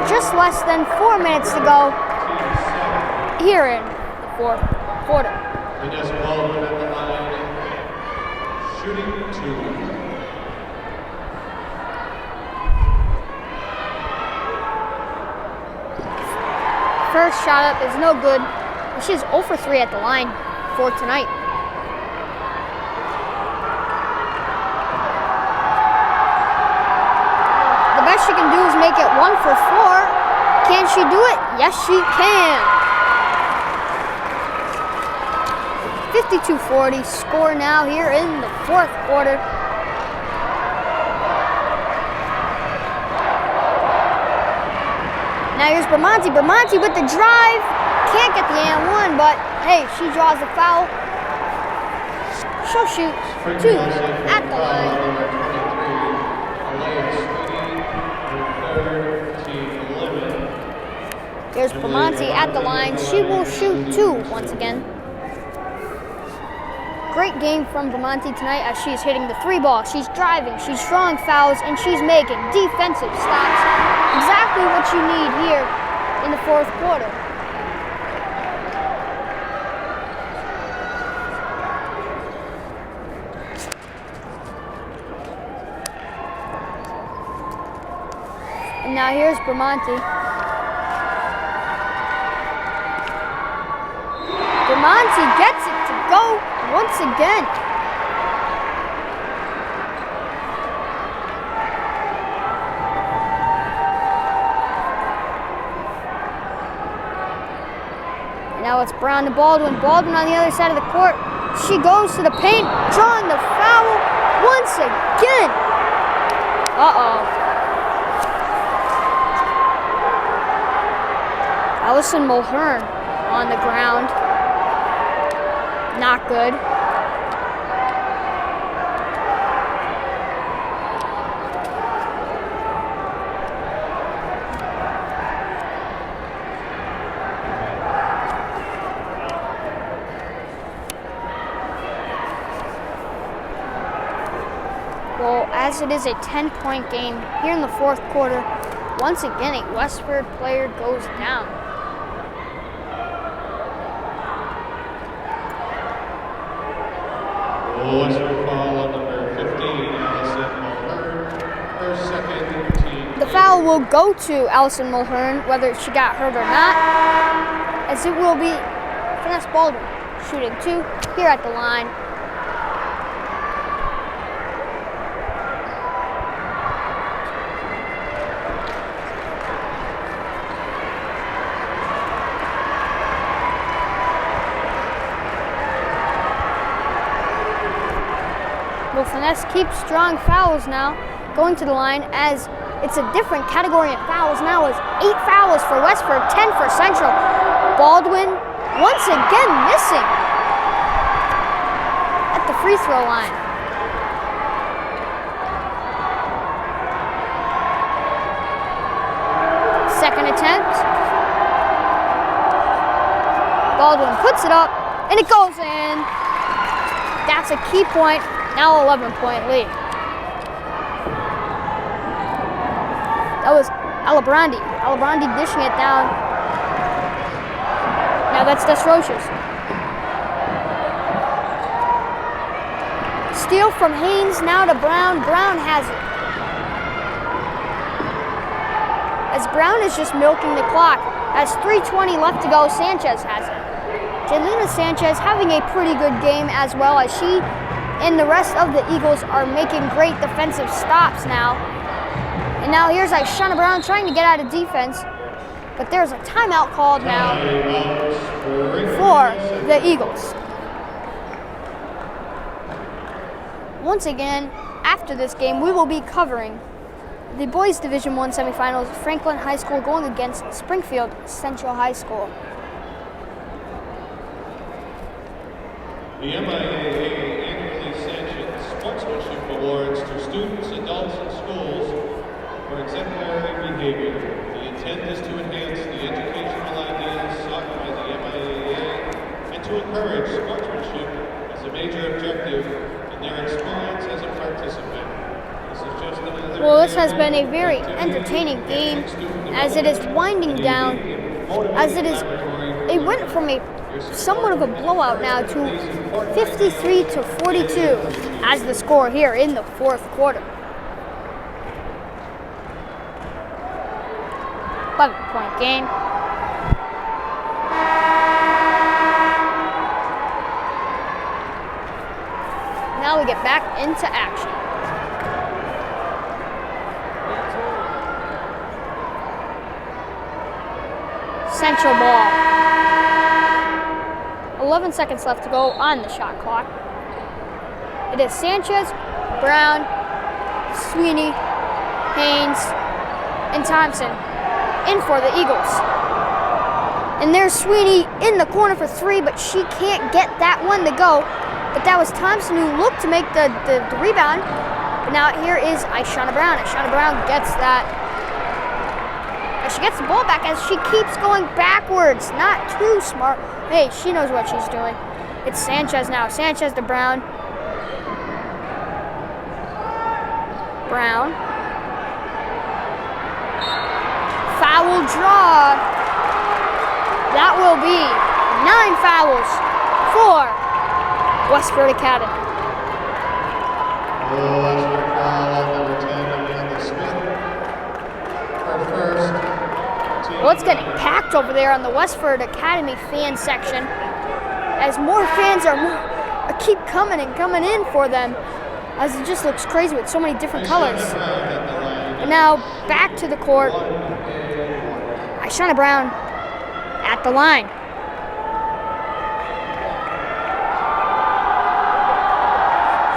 Just less than 4 minutes to go here in the fourth quarter. Vanessa Baldwin at the line, shooting 2. First shot up is no good. She's 0 for 3 at the line for tonight. The best she can do is make it 1 for 4. Can she do it? Yes, she can. 52-40 score now here in the fourth quarter. Now here's Bramante. Bramante with the drive. Can't get the and 1, but hey, she draws the foul. She'll shoot 2 at the line. There's Bramante at the line. She will shoot 2 once again. Great game from Bramante tonight as she's hitting the 3 ball. She's driving, she's drawing fouls, and she's making defensive stops. Exactly what you need here in the fourth quarter. And now here's Bramante. Bramante gets it to go once again. Now it's Brown to Baldwin. Baldwin on the other side of the court. She goes to the paint, drawing the foul once again. Uh-oh. Allison Mulhern on the ground. Not good. Well, as it is a 10-point game here in the fourth quarter, once again a Westford player goes down. Westford foul on number 15, Allison Mulhern. Her second team. The foul will go to Allison Mulhern, whether she got hurt or not, as it will be Vanessa Baldwin shooting 2 here at the line. Well, Finesse keeps drawing fouls now, going to the line as it's a different category of fouls now. It's 8 fouls for Westford, 10 for Central. Baldwin once again missing at the free throw line. Second attempt. Baldwin puts it up and it goes in. That's a key point. Now 11-point lead. That was Alibrandi. Alibrandi dishing it down. Now that's Desroches. Steal from Haynes now to Brown. Brown has it. As Brown is just milking the clock. As 3:20 left to go, Sanchez has it. Jaylina Sanchez having a pretty good game as well as she and the rest of the Eagles are making great defensive stops now. And now here's Aishana Brown trying to get out of defense, but there's a timeout called now for the Eagles. Once again, after this game, we will be covering the boys Division I semifinals, Franklin High School going against Springfield Central High School. The MIAA annually sanctions sportsmanship awards to students, adults, and schools for exemplary behavior. The intent is to enhance the educational ideals sought by the MIAA and to encourage sportsmanship as a major objective in their experience as a participant. Well, this has been a very entertaining game as it is winding down, as it went from a somewhat of a blowout now to 53 to 42 as the score here in the fourth quarter. 11-point game. Now we get back into action. Central ball. 11 seconds left to go on the shot clock. It is Sanchez, Brown, Sweeney, Haynes, and Thompson in for the Eagles. And there's Sweeney in the corner for three, but she can't get that one to go. But that was Thompson who looked to make the rebound. But now here is Ishana Brown. Ishana Brown gets that. She gets the ball back as she keeps going backwards. Not too smart. Hey, she knows what she's doing. It's Sanchez now. Sanchez to Brown. Brown. Foul draw. That will be 9 fouls for Westford Academy. Westford foul on number 10, Amanda Smith. Her first. Well, it's getting packed over there on the Westford Academy fan section as more fans keep coming in for them, as it just looks crazy with so many different colors. And now back to the court. Ishana Brown at the line.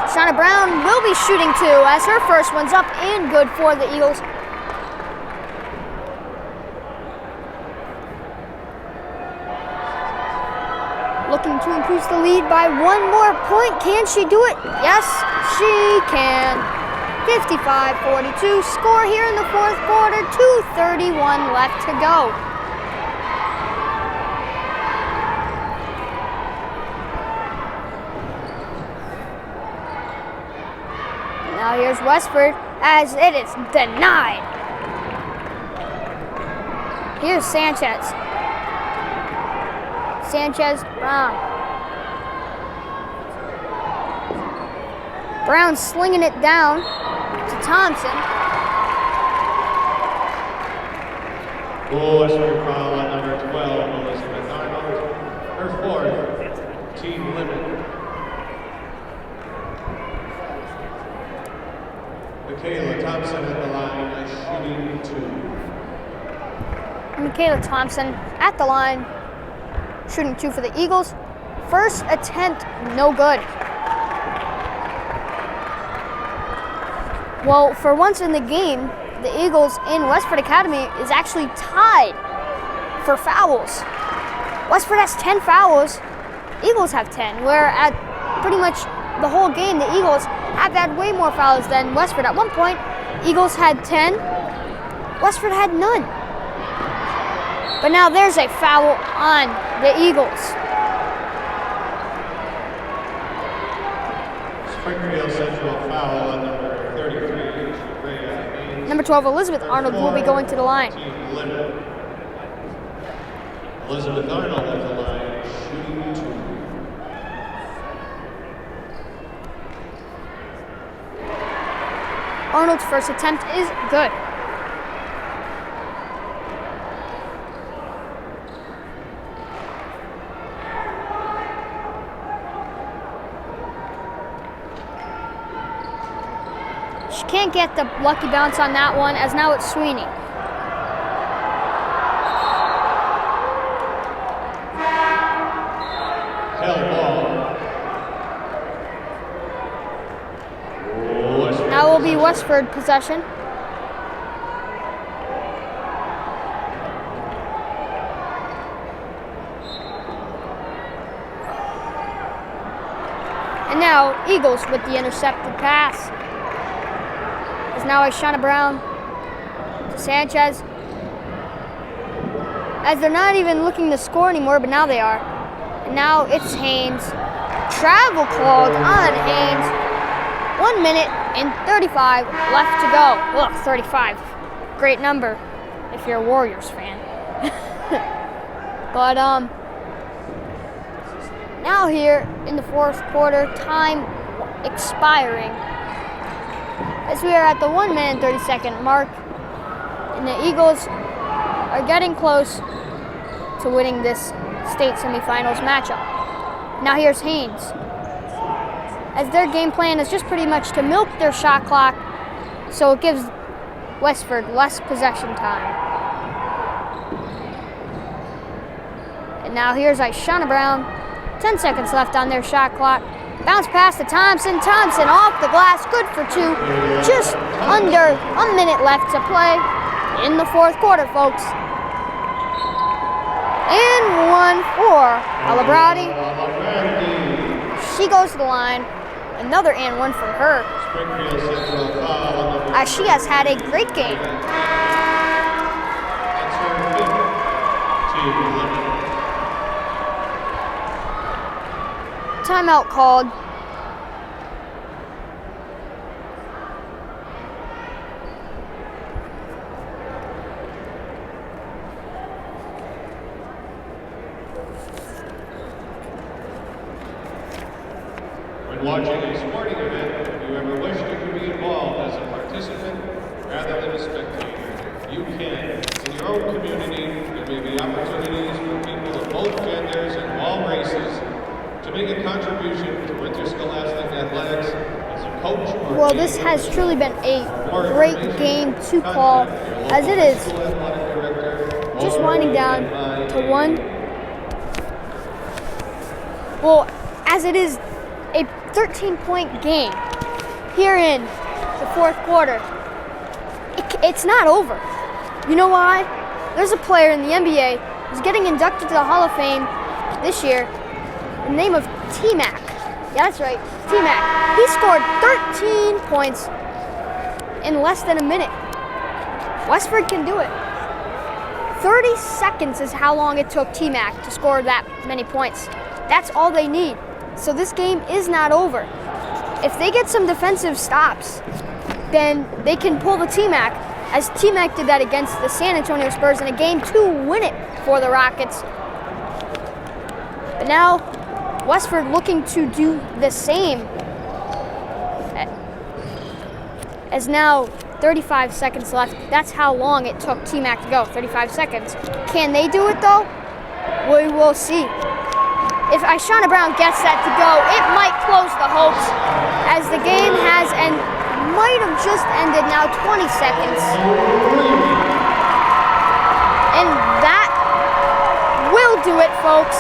Ishana Brown will be shooting two as her first one's up and good for the Eagles. Looking to increase the lead by one more point. Can she do it? Yes, she can. 55-42 score here in the fourth quarter. 2:31 left to go. Now here's Westford as it is denied. Here's Sanchez. Sanchez, Brown. Brown slinging it down to Thompson. Westford foul on number 12, Elizabeth Arnold. Her fourth, team limit. Michaela Thompson at the line, shooting two. Michaela Thompson at the line, shooting two for the Eagles. First attempt, no good. Well, for once in the game, the Eagles in Westford Academy is actually tied for fouls. Westford has 10 fouls, Eagles have 10, where at pretty much the whole game, the Eagles have had way more fouls than Westford. At one point, Eagles had 10, Westford had none. But now there's a foul on the Eagles. Springfield Central foul on number 33, Shreya. Number 12, Elizabeth Arnold will be going to the line. Team limit. Elizabeth Arnold at the line, shooting two. Arnold's first attempt is good. She can't get the lucky bounce on that one, as now it's Sweeney. Hell ball. will be Westford possession. And now Eagles with the intercepted pass. It's now Shauna Brown to Sanchez. As they're not even looking to score anymore, but now they are. And now it's Haynes. Travel called on Haynes. 1 minute and 35 left to go. Well, 35. Great number if you're a Warriors fan. But now here in the fourth quarter, time expiring. As we are at the 1 minute and 30-second mark, and the Eagles are getting close to winning this state semifinals matchup. Now here's Haynes. As their game plan is just pretty much to milk their shot clock, so it gives Westford less possession time. And now here's Shauna Brown. 10 seconds left on their shot clock. Bounce pass to Thompson. Thompson off the glass, good for two. Just under a minute left to play in the fourth quarter, folks. And one for Alabrati. She goes to the line. Another and one from her. She has had a great game. Timeout called. When watching a sporting event, if you ever wished you could be involved as a participant rather than a spectator, you can. In your own community, there may be opportunities for people of both genders and all races to make a contribution to interscholastic athletics as a coach or Well, this has truly been a great game to call, as it is just winding down to one. Well, as it is a 13-point game here in the fourth quarter, it's not over. You know why? There's a player in the NBA who's getting inducted to the Hall of Fame this year. The name of T-Mac. Yeah, that's right, T-Mac. He scored 13 points in less than a minute. Westford can do it. 30 seconds is how long it took T-Mac to score that many points. That's all they need. So this game is not over. If they get some defensive stops, then they can pull the T-Mac, as T-Mac did that against the San Antonio Spurs in a game to win it for the Rockets. But now, Westford looking to do the same. As now 35 seconds left. That's how long it took T-Mac to go, 35 seconds. Can they do it though? We will see. If Shauna Brown gets that to go, it might close the hopes, as the game might have just ended now, 20 seconds. And that will do it, folks.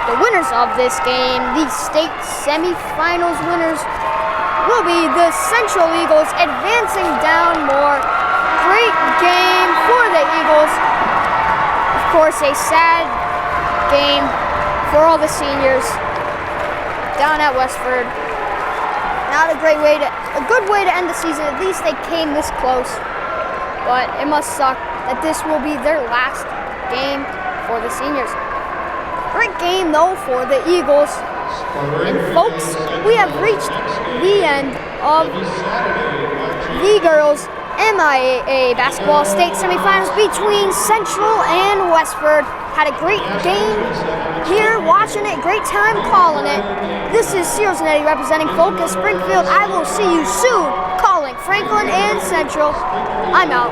The winners of this game, the state semifinals winners, will be the Central Eagles, advancing down more. Great game for the Eagles. Of course, a sad game for all the seniors down at Westford. Not a good way to end the season. At least they came this close. But it must suck that this will be their last game for the seniors. Great game though for the Eagles. And folks, we have reached the end of the girls MIAA basketball state semifinals between Central and Westford. Had a great game here watching it, great time calling it. This is Seals and Eddie representing Focus Springfield. I will see you soon calling Franklin and Central. I'm out.